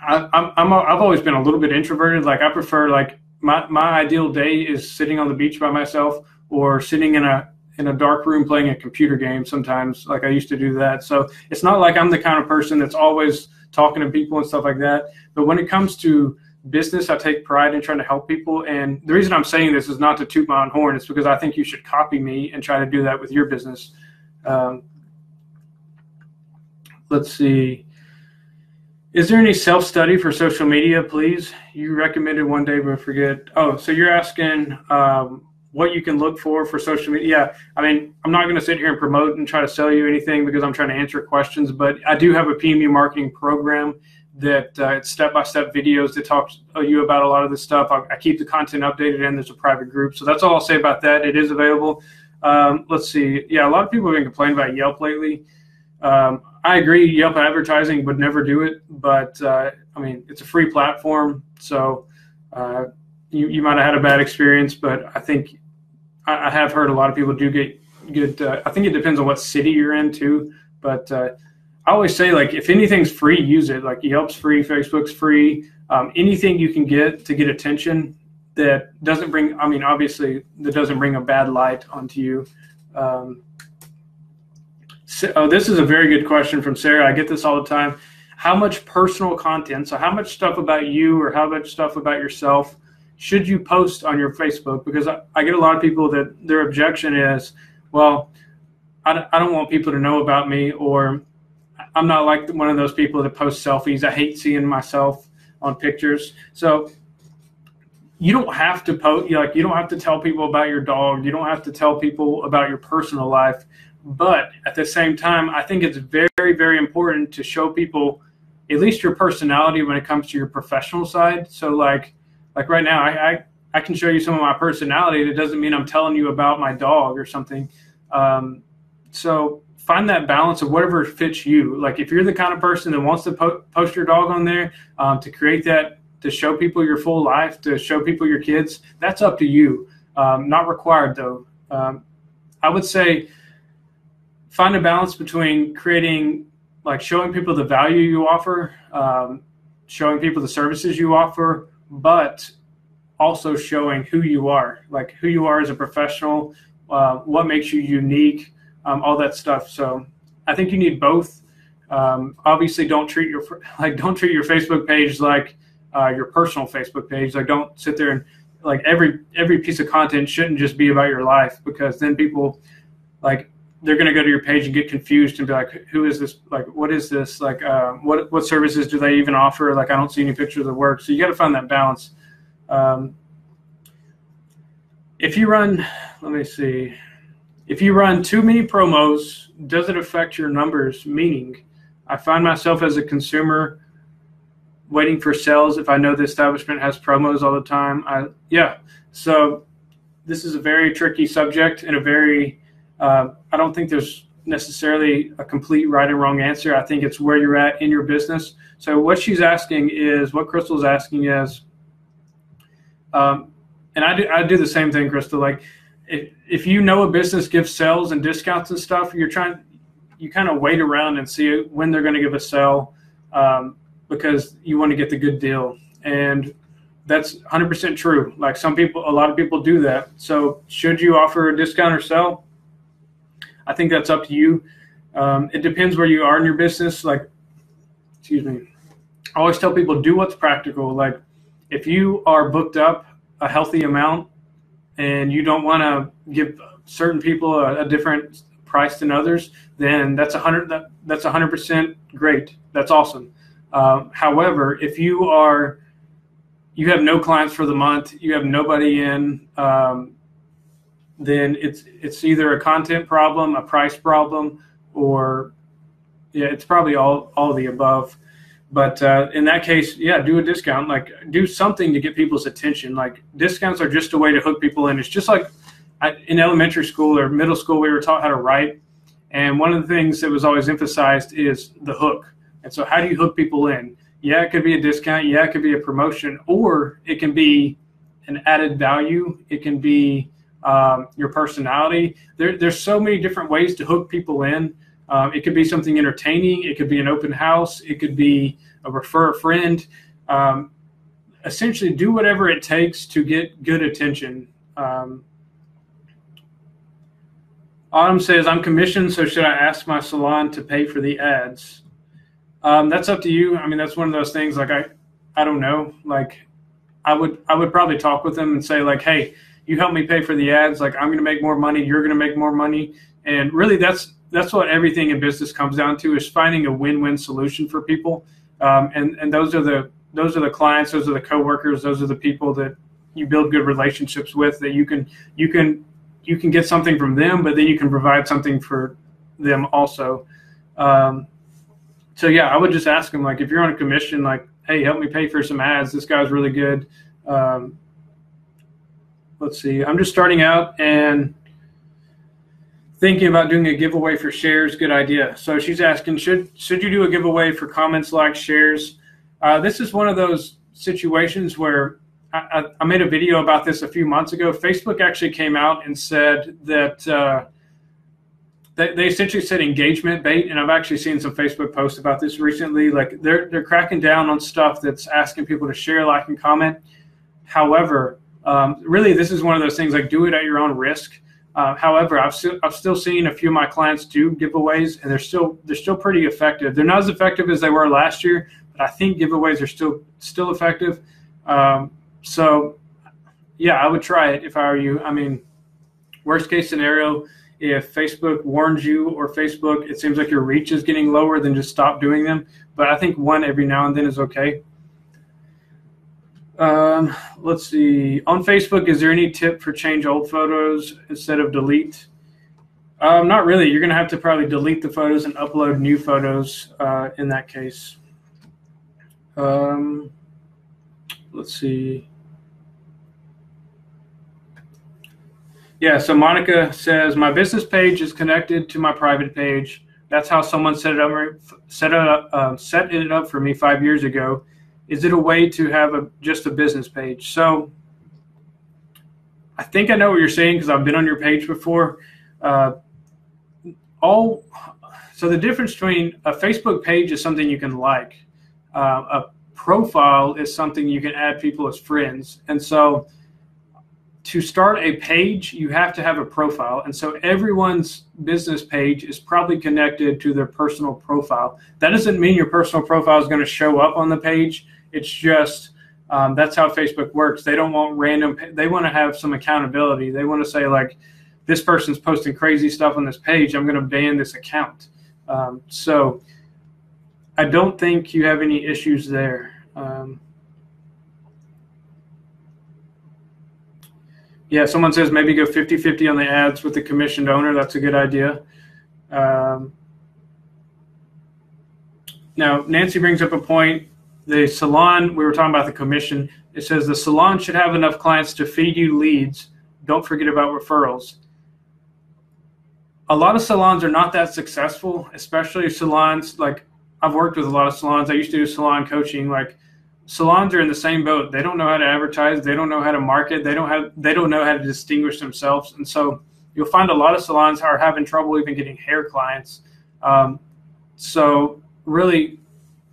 I've always been a little bit introverted. Like I prefer like my ideal day is sitting on the beach by myself or sitting in a dark room playing a computer game sometimes. Like I used to do that. So it's not like I'm the kind of person that's always talking to people and stuff like that. But when it comes to business, I take pride in trying to help people. And the reason I'm saying this is not to toot my own horn. It's because I think you should copy me and try to do that with your business. Let's see. Is there any self-study for social media, please? You recommended one day, but I forget. Oh, so you're asking what you can look for social media. Yeah, I mean, I'm not going to sit here and promote and try to sell you anything because I'm trying to answer questions, but I do have a PMU marketing program that it's step-by-step videos that talk to you about a lot of this stuff. I keep the content updated, and there's a private group. So that's all I'll say about that. It is available. Let's see. Yeah, a lot of people have been complaining about Yelp lately. I agree, Yelp advertising would never do it, but I mean, it's a free platform, so you might have had a bad experience, but I think I have heard a lot of people do get good. I think it depends on what city you're in too, but I always say, like, if anything's free, use it. Like, Yelp's free, Facebook's free. Anything you can get to get attention that doesn't bring, I mean, obviously, that doesn't bring a bad light onto you. So, this is a very good question from Sarah. I get this all the time. How much personal content, so how much stuff about you or how much stuff about yourself should you post on your Facebook? Because I get a lot of people that their objection is, well, I don't want people to know about me, or I'm not like one of those people that post selfies. I hate seeing myself on pictures. So you don't have to post, you don't have to tell people about your dog. You don't have to tell people about your personal life. But at the same time, I think it's very, very important to show people at least your personality when it comes to your professional side. So like right now, I can show you some of my personality. That doesn't mean I'm telling you about my dog or something. So find that balance of whatever fits you. Like, if you're the kind of person that wants to post your dog on there, to create that, to show people your full life, to show people your kids, that's up to you. Not required though. I would say find a balance between creating, like, showing people the value you offer, showing people the services you offer, but also showing who you are, like who you are as a professional, what makes you unique, all that stuff. So I think you need both. Obviously, don't treat your Facebook page like your personal Facebook page. Like, don't sit there and, like, every piece of content shouldn't just be about your life, because then people, like, they're going to go to your page and get confused and be like, who is this? Like, what is this? Like, what services do they even offer? Like, I don't see any pictures of the work. So you got to find that balance. If you run, let me see. If you run too many promos, does it affect your numbers? Meaning, I find myself as a consumer waiting for sales if I know the establishment has promos all the time. Yeah. So this is a very tricky subject and a very, I don't think there's necessarily a complete right and wrong answer. I think it's where you're at in your business. So what Crystal's asking is, and I do the same thing, Crystal. Like, if you know a business gives sales and discounts and stuff, you kind of wait around and see when they're going to give a sale, because you want to get the good deal. And that's 100% true. Like, a lot of people do that. So should you offer a discount or sell? I think that's up to you. It depends where you are in your business. Like, excuse me. I always tell people, do what's practical. Like, if you are booked up a healthy amount and you don't want to give certain people a different price than others, then that's 100% great. That's awesome. However, if you have no clients for the month, you have nobody in, then it's either a content problem, a price problem, or it's probably all of the above. But in that case, yeah, do a discount. Like, do something to get people's attention. Like, discounts are just a way to hook people in. It's just like in elementary school or middle school, we were taught how to write. And one of the things that was always emphasized is the hook. And so how do you hook people in? Yeah, it could be a discount. Yeah, it could be a promotion. Or it can be an added value. It can be your personality. There's so many different ways to hook people in. It could be something entertaining. It could be an open house. It could be a refer a friend. Essentially, do whatever it takes to get good attention. Autumn says, I'm commissioned, so should I ask my salon to pay for the ads? That's up to you. I mean, that's one of those things, like, I don't know. Like, I would probably talk with them and say, like, hey, you help me pay for the ads. Like, I'm going to make more money. You're going to make more money. And really, that's what everything in business comes down to, is finding a win-win solution for people. And those are the clients, those are the coworkers, those are the people that you build good relationships with, that you can get something from them, but then you can provide something for them also. So yeah, I would just ask them, like, if you're on a commission, like, hey, help me pay for some ads. This guy's really good. Let's see. I'm just starting out and thinking about doing a giveaway for shares. Good idea. So she's asking, should you do a giveaway for comments, likes, shares? This is one of those situations where I made a video about this a few months ago. Facebook actually came out and said that they essentially said engagement bait, and I've actually seen some Facebook posts about this recently. Like they're cracking down on stuff that's asking people to share, like, and comment. However, really, this is one of those things, like, do it at your own risk. However, I've still seen a few of my clients do giveaways, and they're still pretty effective. They're not as effective as they were last year, but I think giveaways are still effective. So yeah, I would try it if I were you. I mean, worst case scenario, if Facebook warns you, or Facebook, it seems like your reach is getting lower, then just stop doing them. But I think one every now and then is okay. Let's see. On Facebook, is there any tip for change old photos instead of delete? Not really. You're going to have to probably delete the photos and upload new photos in that case. Let's see. Yeah, so Monica says, my business page is connected to my private page. That's how someone set it up for me 5 years ago. Is it a way to have just a business page? So I think I know what you're saying, because I've been on your page before. So the difference between a Facebook page is something you can like. A profile is something you can add people as friends. And so to start a page, you have to have a profile. And so everyone's business page is probably connected to their personal profile. That doesn't mean your personal profile is going to show up on the page. It's just that's how Facebook works. They don't want random. They want to have some accountability. They want to say, like, this person's posting crazy stuff on this page, I'm going to ban this account. So I don't think you have any issues there. Yeah, someone says maybe go 50-50 on the ads with the commissioned owner. That's a good idea. Now, Nancy brings up a point. The salon, we were talking about the commission. It says the salon should have enough clients to feed you leads. Don't forget about referrals. A lot of salons are not that successful, especially salons. Like, I've worked with a lot of salons. I used to do salon coaching. Like, salons are in the same boat. They don't know how to advertise. They don't know how to market. They don't know how to distinguish themselves. And so you'll find a lot of salons are having trouble even getting hair clients. So really,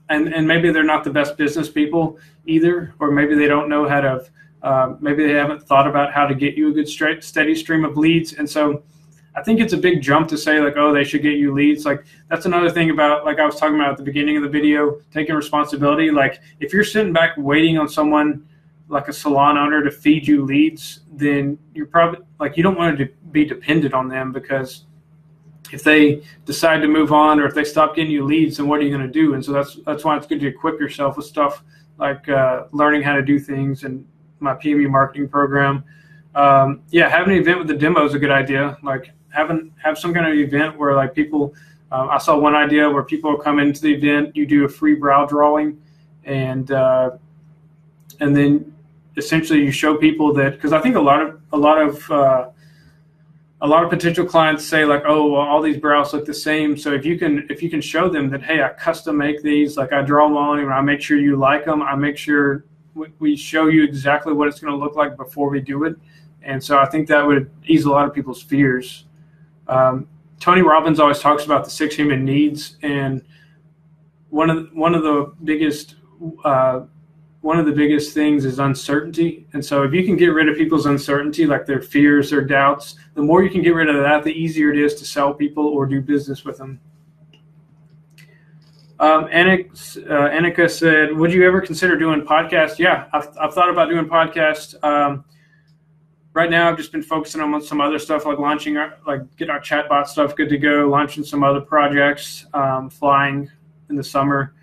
and maybe they're not the best business people either, or maybe they don't know how to, maybe they haven't thought about how to get you a good steady stream of leads. And so I think it's a big jump to say, like, oh, they should get you leads. Like, that's another thing about, like I was talking about at the beginning of the video, taking responsibility. Like, if you're sitting back waiting on someone like a salon owner to feed you leads, then you're probably, like, you don't want to be dependent on them, because if they decide to move on, or if they stop getting you leads, then what are you going to do? And so that's why it's good to equip yourself with stuff like learning how to do things, and my PME marketing program. Yeah, having an event with the demo is a good idea. Like, have some kind of event where, like, people, I saw one idea where people come into the event, you do a free brow drawing, and then essentially you show people that, because I think a lot of potential clients say, like, oh, well, all these brows look the same. So if you can show them that, hey, I custom make these, like, I draw them on, and I make sure you like them. I make sure we show you exactly what it's going to look like before we do it. And so I think that would ease a lot of people's fears. Tony Robbins always talks about the 6 human needs, and one of the biggest things is uncertainty. And so if you can get rid of people's uncertainty, like their fears, their doubts, the more you can get rid of that, the easier it is to sell people or do business with them. Annika said, would you ever consider doing podcasts? Yeah, I've thought about doing podcasts. Right now, I've just been focusing on some other stuff, like launching getting our chatbot stuff good to go, launching some other projects, flying in the summer.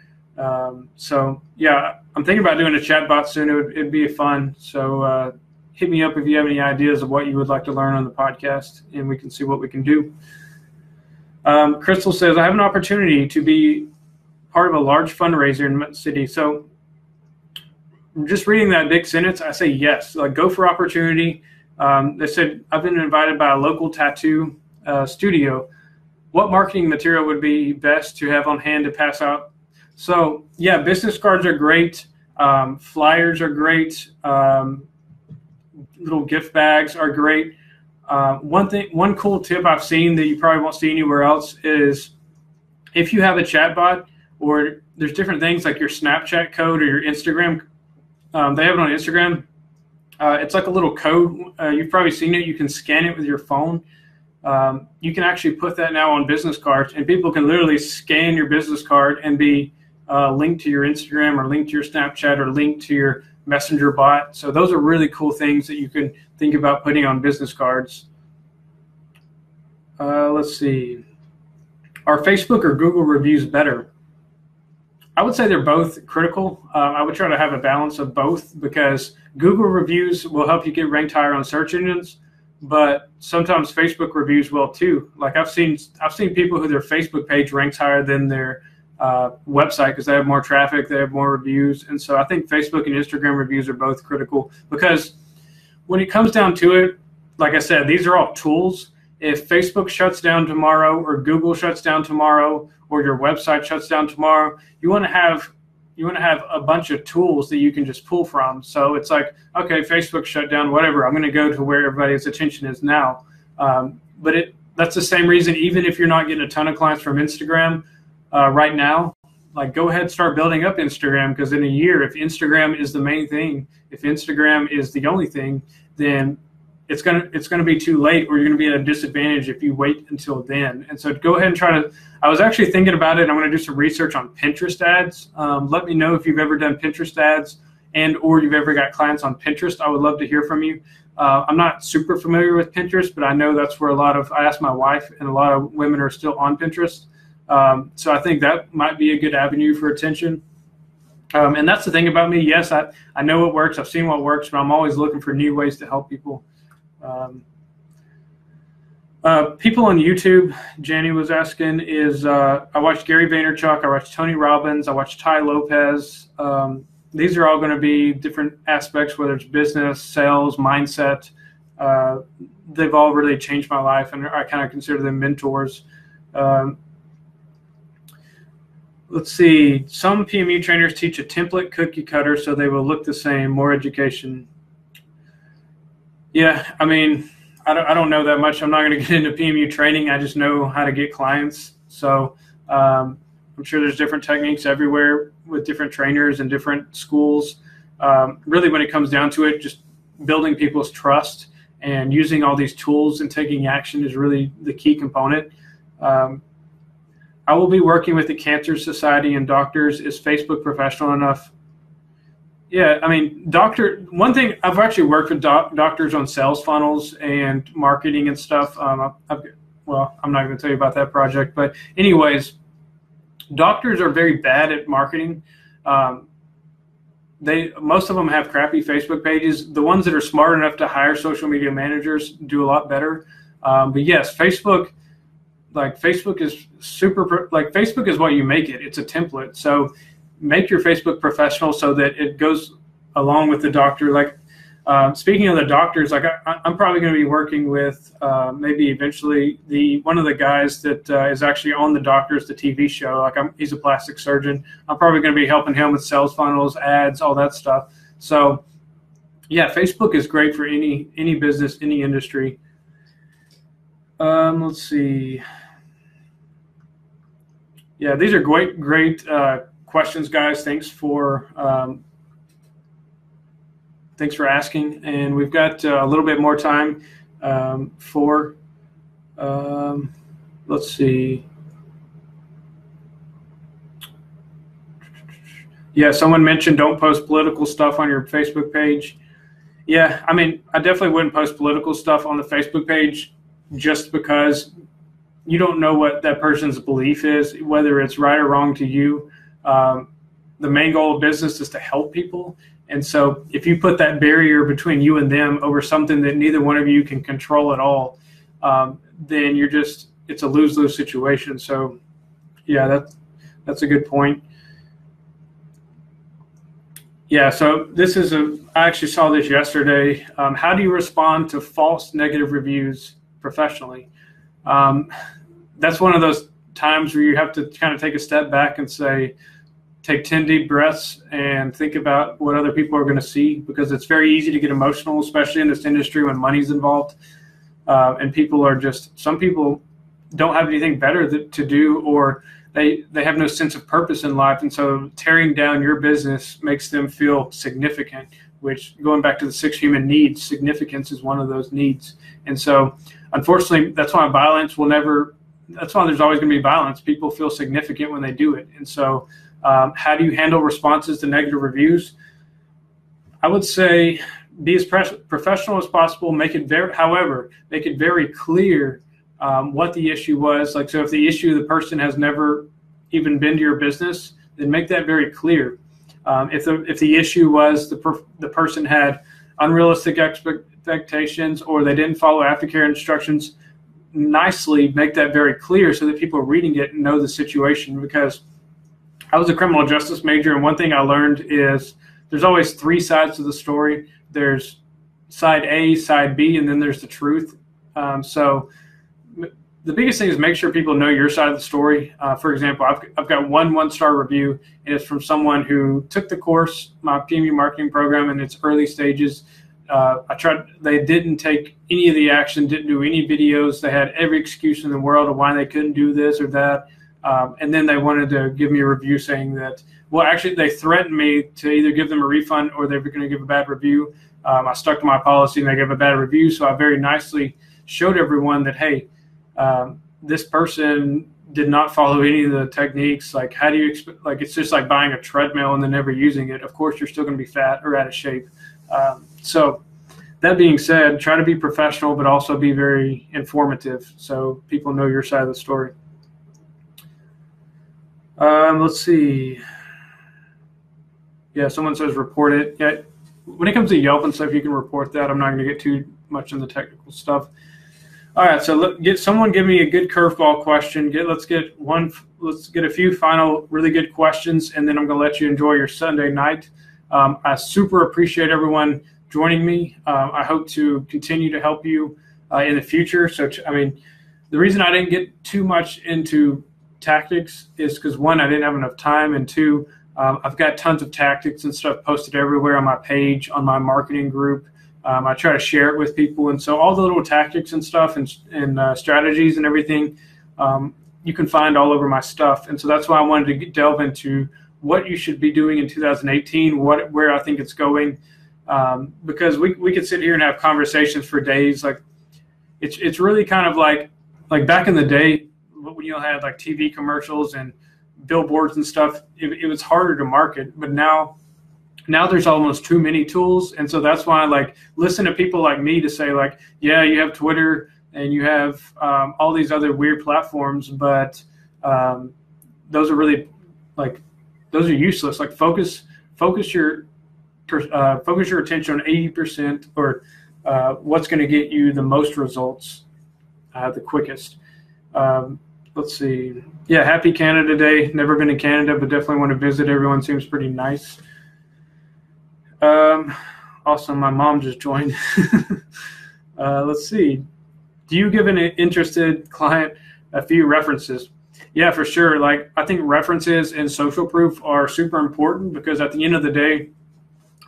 So yeah, I'm thinking about doing a chatbot soon. It'd be fun. So hit me up if you have any ideas of what you would like to learn on the podcast, and we can see what we can do. Crystal says, I have an opportunity to be part of a large fundraiser in the city. So just reading that big sentence, I say yes. Like, go for opportunity. They said, I've been invited by a local tattoo studio. What marketing material would be best to have on hand to pass out? So yeah, business cards are great. Flyers are great. Little gift bags are great. One cool tip I've seen that you probably won't see anywhere else is if you have a chat bot, or there's different things like your Snapchat code or your Instagram. They have it on Instagram. It's like a little code. You've probably seen it. You can scan it with your phone. You can actually put that now on business cards, and people can literally scan your business card and be linked to your Instagram or linked to your Snapchat or linked to your Messenger bot. So those are really cool things that you can think about putting on business cards. Let's see. Are Facebook or Google reviews better? I would say they're both critical. I would try to have a balance of both, because Google reviews will help you get ranked higher on search engines, but sometimes Facebook reviews will too. Like I've seen people who their Facebook page ranks higher than their website because they have more traffic, they have more reviews. And so I think Facebook and Instagram reviews are both critical, because when it comes down to it, like I said, these are all tools. If Facebook shuts down tomorrow, or Google shuts down tomorrow, or your website shuts down tomorrow, you want to have a bunch of tools that you can just pull from. So it's like, okay, Facebook shut down, whatever. I'm going to go to where everybody's attention is now. But that's the same reason, even if you're not getting a ton of clients from Instagram right now, like go ahead and start building up Instagram, because in a year, if Instagram is the main thing, if Instagram is the only thing, then it's gonna be too late, or you're gonna be at a disadvantage if you wait until then. And so go ahead and try to. I was actually thinking about it. I'm gonna do some research on Pinterest ads. Let me know if you've ever done Pinterest ads or you've ever got clients on Pinterest. I would love to hear from you. I'm not super familiar with Pinterest, but I know that's where I asked my wife, and a lot of women are still on Pinterest. So I think that might be a good avenue for attention. And that's the thing about me. Yes, I know what works. I've seen what works, but I'm always looking for new ways to help people. People on YouTube, Jenny was asking, I watched Gary Vaynerchuk, I watched Tony Robbins, I watched Ty Lopez. These are all going to be different aspects, whether it's business, sales, mindset. They've all really changed my life, and I kind of consider them mentors. Let's see. Some PMU trainers teach a template cookie cutter so they will look the same, more education. Yeah, I mean, I don't know that much. I'm not going to get into PMU training. I just know how to get clients. So I'm sure there's different techniques everywhere with different trainers and different schools. Really, when it comes down to it, just building people's trust and using all these tools and taking action is really the key component. I will be working with the Cancer Society and doctors. Is Facebook professional enough? Yeah, I mean, one thing, I've actually worked with doctors on sales funnels and marketing and stuff. I'm not going to tell you about that project, but anyways, doctors are very bad at marketing. Most of them have crappy Facebook pages. The ones that are smart enough to hire social media managers do a lot better. But yes, Facebook is Facebook is what you make it. It's a template. So make your Facebook professional so that it goes along with the doctor. Like speaking of the doctors, like I'm probably going to be working with maybe eventually one of the guys that is actually on The Doctors, the TV show. Like he's a plastic surgeon. I'm probably going to be helping him with sales funnels, ads, all that stuff. So yeah, Facebook is great for any business, any industry. Let's see. Yeah, these are great questions, guys. Thanks for asking, and we've got a little bit more time for. Let's see. Yeah, someone mentioned don't post political stuff on your Facebook page. Yeah, I mean, I definitely wouldn't post political stuff on the Facebook page just because you don't know what that person's belief is, whether it's right or wrong to you. The main goal of business is to help people. And so if you put that barrier between you and them over something that neither one of you can control at all, then it's a lose-lose situation. So yeah, That's a good point. Yeah, so I actually saw this yesterday. How do you respond to false negative reviews professionally? That's one of those times where you have to kind of take a step back and take 10 deep breaths and think about what other people are going to see, because it's very easy to get emotional, especially in this industry when money's involved. And some people don't have anything better to do, or they have no sense of purpose in life. And so tearing down your business makes them feel significant, which, going back to the 6 human needs, significance is one of those needs. And so unfortunately, that's why there's always going to be violence. People feel significant when they do it. And so how do you handle responses to negative reviews? I would say be as professional as possible. Make it very clear what the issue was. Like, so if the issue, the person has never even been to your business, then make that very clear. If the issue was the person had unrealistic expectations, or they didn't follow aftercare instructions, nicely make that very clear so that people reading it know the situation. Because I was a criminal justice major, and one thing I learned is there's always 3 sides to the story. There's side A, side B, and then there's the truth. So the biggest thing is make sure people know your side of the story. For example, I've got one-star review, and it's from someone who took the course, my PMU marketing program, in its early stages. They didn't take any of the action, didn't do any videos. They had every excuse in the world of why they couldn't do this or that. And then they wanted to give me a review saying that, well, actually they threatened me to either give them a refund or they were going to give a bad review. I stuck to my policy and they gave a bad review. So I very nicely showed everyone that, hey, this person did not follow any of the techniques. Like, how do you expect? Like, it's just like buying a treadmill and then never using it. Of course, you're still going to be fat or out of shape. So that being said, try to be professional, but also be very informative so people know your side of the story. Let's see. Yeah, someone says report it. Yeah, when it comes to Yelp and stuff, you can report that. I'm not going to get too much in the technical stuff. All right, so someone give me a good curveball question. Let's get a few final really good questions, and then I'm going to let you enjoy your Sunday night. I super appreciate everyone joining me. I hope to continue to help you in the future. So, the reason I didn't get too much into tactics is because, 1, I didn't have enough time, and 2, I've got tons of tactics and stuff posted everywhere on my page, on my marketing group. I try to share it with people, and so all the little tactics and stuff and strategies and everything you can find all over my stuff. And so that's why I wanted to delve into what you should be doing in 2018, where I think it's going, because we could sit here and have conversations for days. Like, it's really kind of like back in the day when you had like TV commercials and billboards and stuff. It was harder to market, but now there's almost too many tools. And so that's why I listen to people like me to say, like, yeah, you have Twitter and you have all these other weird platforms, but those are really those are useless. Like, focus your attention on 80% or what's going to get you the most results the quickest. Let's see. Yeah, happy Canada Day. Never been to Canada, but definitely want to visit. Everyone seems pretty nice. Also, my mom just joined. Let's see. Do you give an interested client a few references? Yeah, for sure. I think references and social proof are super important, because at the end of the day,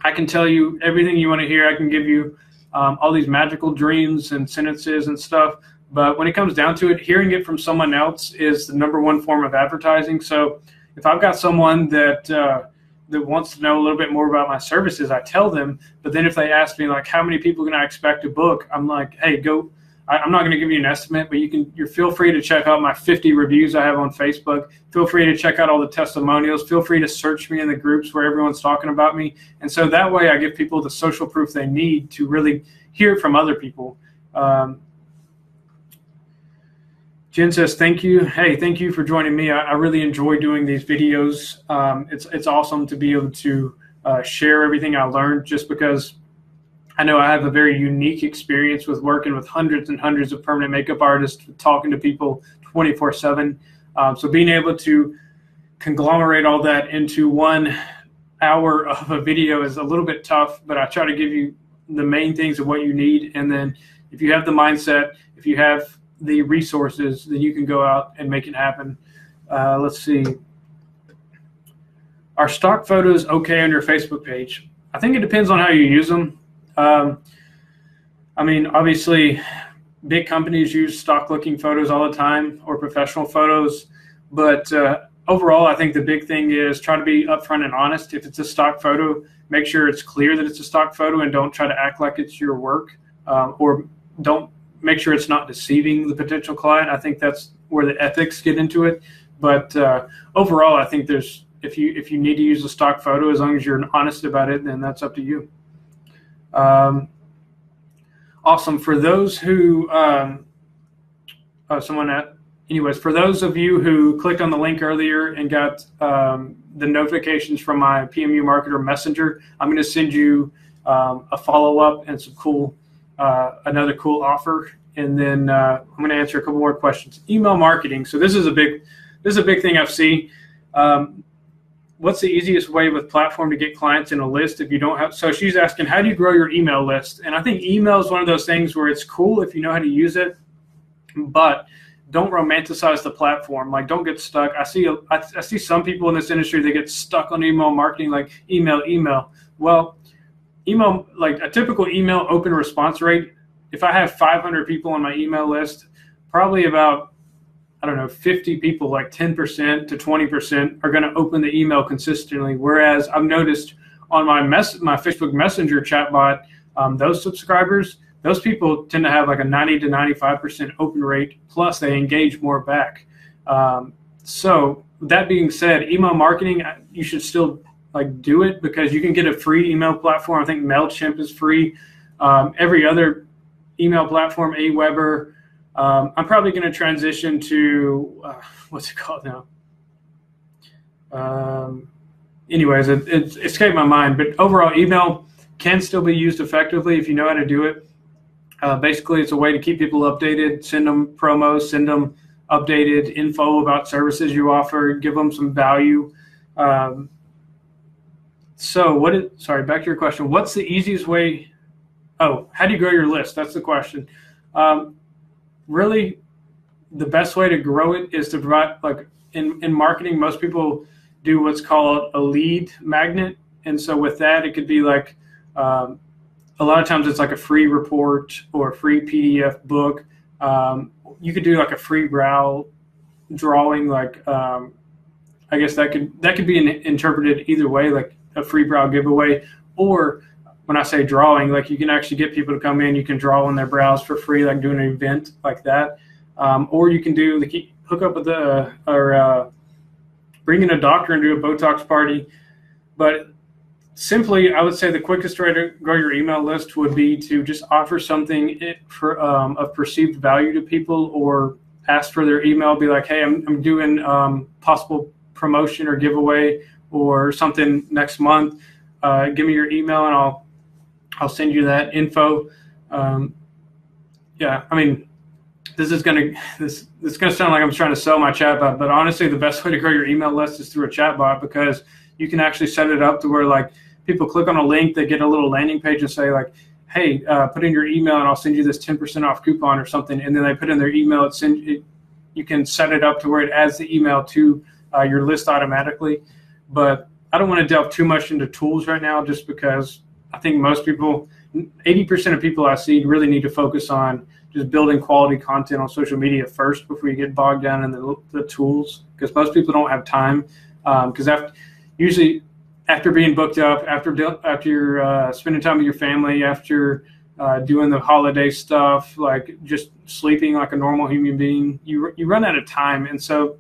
I can tell you everything you want to hear. I can give you all these magical dreams and sentences and stuff. But when it comes down to it, hearing it from someone else is the #1 form of advertising. So if I've got someone that wants to know a little bit more about my services, I tell them. But then if they ask me, like, how many people can I expect to book? I'm like, hey, go. I'm not going to give you an estimate, but you feel free to check out my 50 reviews I have on Facebook. Feel free to check out all the testimonials. Feel free to search me in the groups where everyone's talking about me. And so that way I give people the social proof they need to really hear it from other people. Jen says, thank you. Hey, thank you for joining me. I really enjoy doing these videos. It's awesome to be able to share everything I learned, just because I know I have a very unique experience with working with hundreds and hundreds of permanent makeup artists, talking to people 24/7. So being able to conglomerate all that into 1 hour of a video is a little bit tough, but I try to give you the main things of what you need. And then if you have the mindset, if you have the resources, then you can go out and make it happen. Let's see. Are stock photos okay on your Facebook page? I think it depends on how you use them. I mean, obviously, big companies use stock-looking photos all the time, or professional photos. But overall, I think the big thing is try to be upfront and honest. If it's a stock photo, make sure it's clear that it's a stock photo, and don't try to act like it's your work, or don't make sure it's not deceiving the potential client. I think that's where the ethics get into it. But overall, I think there's if you need to use a stock photo, as long as you're honest about it, then that's up to you. Awesome. For those who, anyways, for those of you who clicked on the link earlier and got the notifications from my PMU Marketer Messenger, I'm going to send you a follow-up and some cool, another cool offer. And then I'm going to answer a couple more questions. Email marketing. So this is a big thing I've seen. What's the easiest way with platform to get clients in a list if you don't have? So she's asking, how do you grow your email list? And I think email is one of those things where it's cool if you know how to use it, but don't romanticize the platform. Like, don't get stuck. I see some people in this industry, they get stuck on email marketing, like email. Well, email, like a typical email open response rate, if I have 500 people on my email list, probably about, I don't know, 50 people, like 10% to 20% are going to open the email consistently. Whereas I've noticed on my Facebook Messenger chatbot, those subscribers, those people tend to have like a 90 to 95% open rate, plus they engage more back. So that being said, email marketing, you should still like do it, because you can get a free email platform. I think MailChimp is free. Every other email platform, Aweber. I'm probably going to transition to what's it called now? Anyways, it's escaped my mind. But overall, email can still be used effectively if you know how to do it. Basically, it's a way to keep people updated, send them promos, send them updated info about services you offer, give them some value. Sorry, back to your question. What's the easiest way? Oh, how do you grow your list? That's the question. Really, the best way to grow it is to provide, like in marketing, most people do what's called a lead magnet. And so with that, it could be like, a lot of times it's like a free report or a free PDF book. You could do like a free brow drawing, like, I guess that could be interpreted either way, like a free brow giveaway, or when I say drawing, like you can actually get people to come in, you can draw on their brows for free, like doing an event like that. Or you can do like hook up with bring in a doctor and do a Botox party. But simply, I would say the quickest way to grow your email list would be to just offer something of perceived value to people, or ask for their email, be like, hey, I'm doing possible promotion or giveaway or something next month. Give me your email and I'll send you that info. Yeah, I mean, this is gonna sound like I'm trying to sell my chatbot, but honestly, the best way to grow your email list is through a chatbot, because you can actually set it up to where like people click on a link, they get a little landing page and say like, hey, put in your email and I'll send you this 10% off coupon or something, and then they put in their email. You can set it up to where it adds the email to your list automatically. But I don't want to delve too much into tools right now, just because I think most people, 80% of people I see, really need to focus on just building quality content on social media first before you get bogged down in the tools, because most people don't have time. Because usually after being booked up, after you're spending time with your family, after doing the holiday stuff, like just sleeping like a normal human being, you run out of time. And so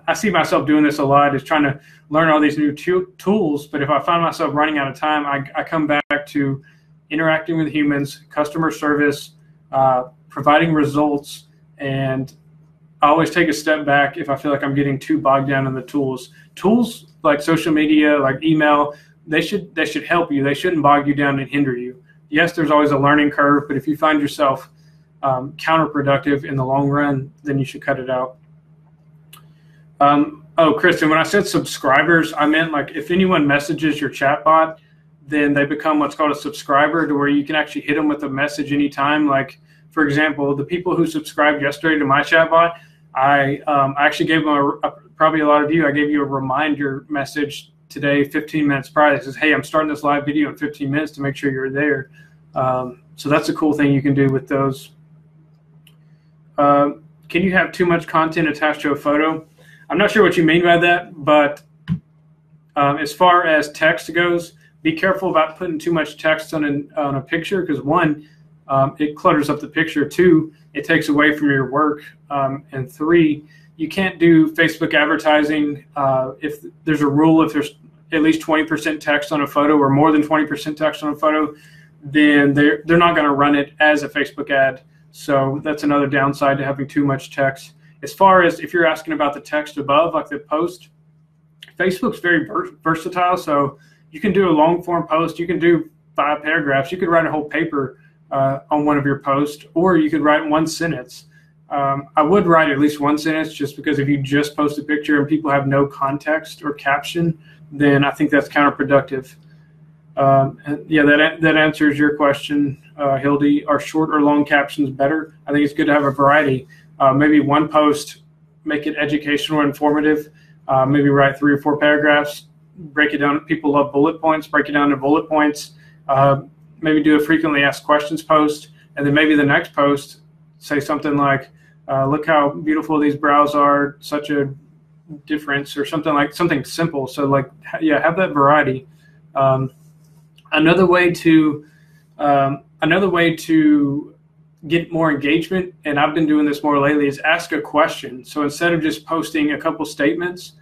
I see myself doing this a lot, is trying to learn all these new tools. But if I find myself running out of time, I come back to interacting with humans, customer service, providing results. And I always take a step back if I feel like I'm getting too bogged down in the tools. Tools like social media, like email, they should help you. They shouldn't bog you down and hinder you. Yes, there's always a learning curve, but if you find yourself counterproductive in the long run, then you should cut it out. Oh, Kristen, when I said subscribers, I meant like if anyone messages your chatbot, then they become what's called a subscriber, to where you can actually hit them with a message anytime. Like, for example, the people who subscribed yesterday to my chatbot, I actually gave them probably a lot of you, I gave you a reminder message today, 15 minutes prior. It says, hey, I'm starting this live video in 15 minutes to make sure you're there. So that's a cool thing you can do with those. Can you have too much content attached to a photo? I'm not sure what you mean by that, but as far as text goes, be careful about putting too much text on a picture, because one, it clutters up the picture. Two, it takes away from your work. And three, you can't do Facebook advertising if there's a rule, if there's at least 20% text on a photo or more than 20% text on a photo, then they're not going to run it as a Facebook ad. So that's another downside to having too much text. As far as if you're asking about the text above, like the post, Facebook's very versatile. So you can do a long form post. You can do 5 paragraphs. You could write a whole paper on one of your posts, or you could write one sentence. I would write at least one sentence, just because if you just post a picture and people have no context or caption, then I think that's counterproductive. And yeah, that answers your question, Hildy. Are short or long captions better? I think it's good to have a variety. Maybe one post, make it educational or informative. Maybe write 3 or 4 paragraphs, break it down. People love bullet points, break it down to bullet points. Maybe do a frequently asked questions post, and then maybe the next post, say something like, look how beautiful these brows are, such a difference, or something simple. So like, yeah, have that variety. Another way to get more engagement, and I've been doing this more lately, is ask a question. So instead of just posting a couple statements,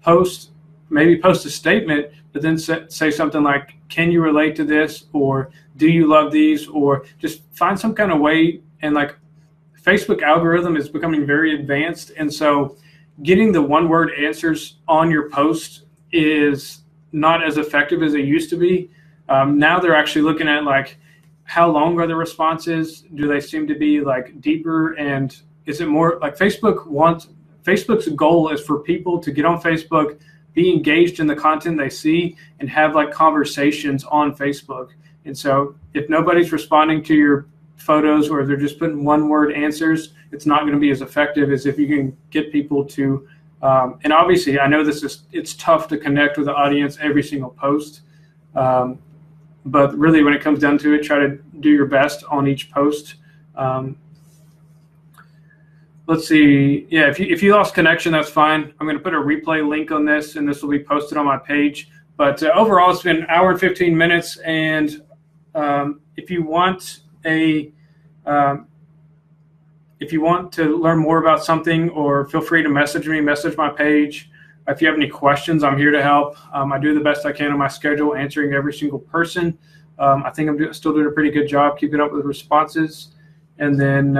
post a statement, but then say something like, can you relate to this? Or do you love these? Or just find some kind of way. And like, Facebook algorithm is becoming very advanced. And so getting the one-word answers on your post is not as effective as it used to be. Now they're actually looking at like, how long are the responses? Do they seem to be like deeper? And is it more like Facebook's goal is for people to get on Facebook, be engaged in the content they see, and have like conversations on Facebook. And so if nobody's responding to your photos, or they're just putting one-word answers, it's not going to be as effective as if you can get people to, and obviously I know it's tough to connect with the audience every single post. But really, when it comes down to it, try to do your best on each post. Let's see. Yeah, if you lost connection, that's fine. I'm going to put a replay link on this, and this will be posted on my page. But overall, it's been an hour and 15 minutes. And if you want to learn more about something, or feel free to message my page. If you have any questions, I'm here to help. I do the best I can on my schedule, answering every single person. I think I'm still doing a pretty good job keeping up with responses. And then,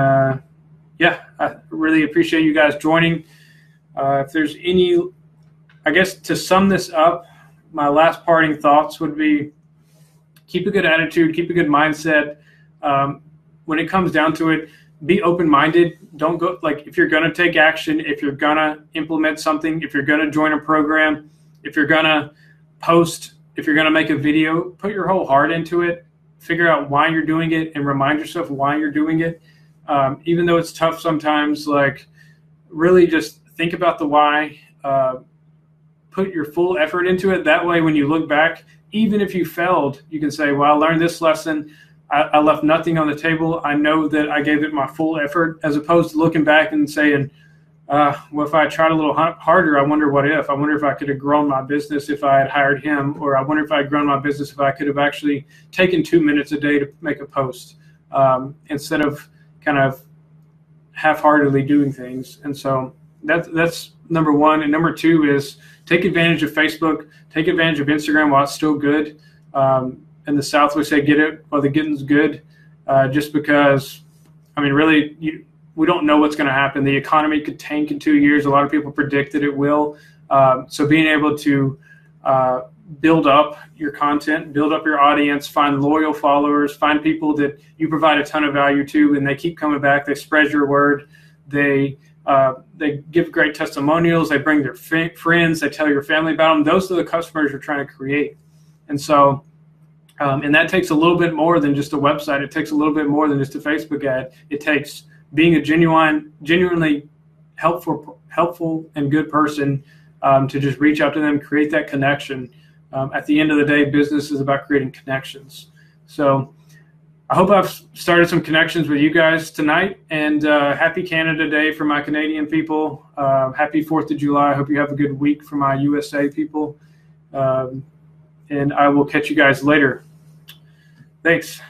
yeah, I really appreciate you guys joining. If there's any, I guess to sum this up, my last parting thoughts would be, keep a good attitude, keep a good mindset. When it comes down to it, be open-minded. Don't go, like, if you're going to take action, if you're going to implement something, if you're going to join a program, if you're going to post, if you're going to make a video, put your whole heart into it. Figure out why you're doing it, and remind yourself why you're doing it. Even though it's tough sometimes, like, really just think about the why. Put your full effort into it. That way, when you look back, even if you failed, you can say, well, I learned this lesson. I left nothing on the table. I know that I gave it my full effort, as opposed to looking back and saying, well, if I tried a little harder, I wonder if I could have grown my business if I had hired him, or I wonder if I had grown my business if I could have actually taken 2 minutes a day to make a post, instead of kind of half-heartedly doing things. And so that's number one. And number two is take advantage of Facebook, take advantage of Instagram while it's still good. In the South, we say get it while the getting's good, just because, I mean, really, we don't know what's going to happen. The economy could tank in 2 years. A lot of people predict that it will. So being able to build up your content, build up your audience, find loyal followers, find people that you provide a ton of value to, and they keep coming back. They spread your word. They They give great testimonials. They bring their friends. They tell your family about them. Those are the customers you're trying to create. And so, and that takes a little bit more than just a website. It takes a little bit more than just a Facebook ad. It takes being a genuinely helpful and good person to just reach out to them, create that connection. At the end of the day, business is about creating connections. So I hope I've started some connections with you guys tonight, and happy Canada Day for my Canadian people. Happy 4th of July. I hope you have a good week for my USA people. And I will catch you guys later. Thanks.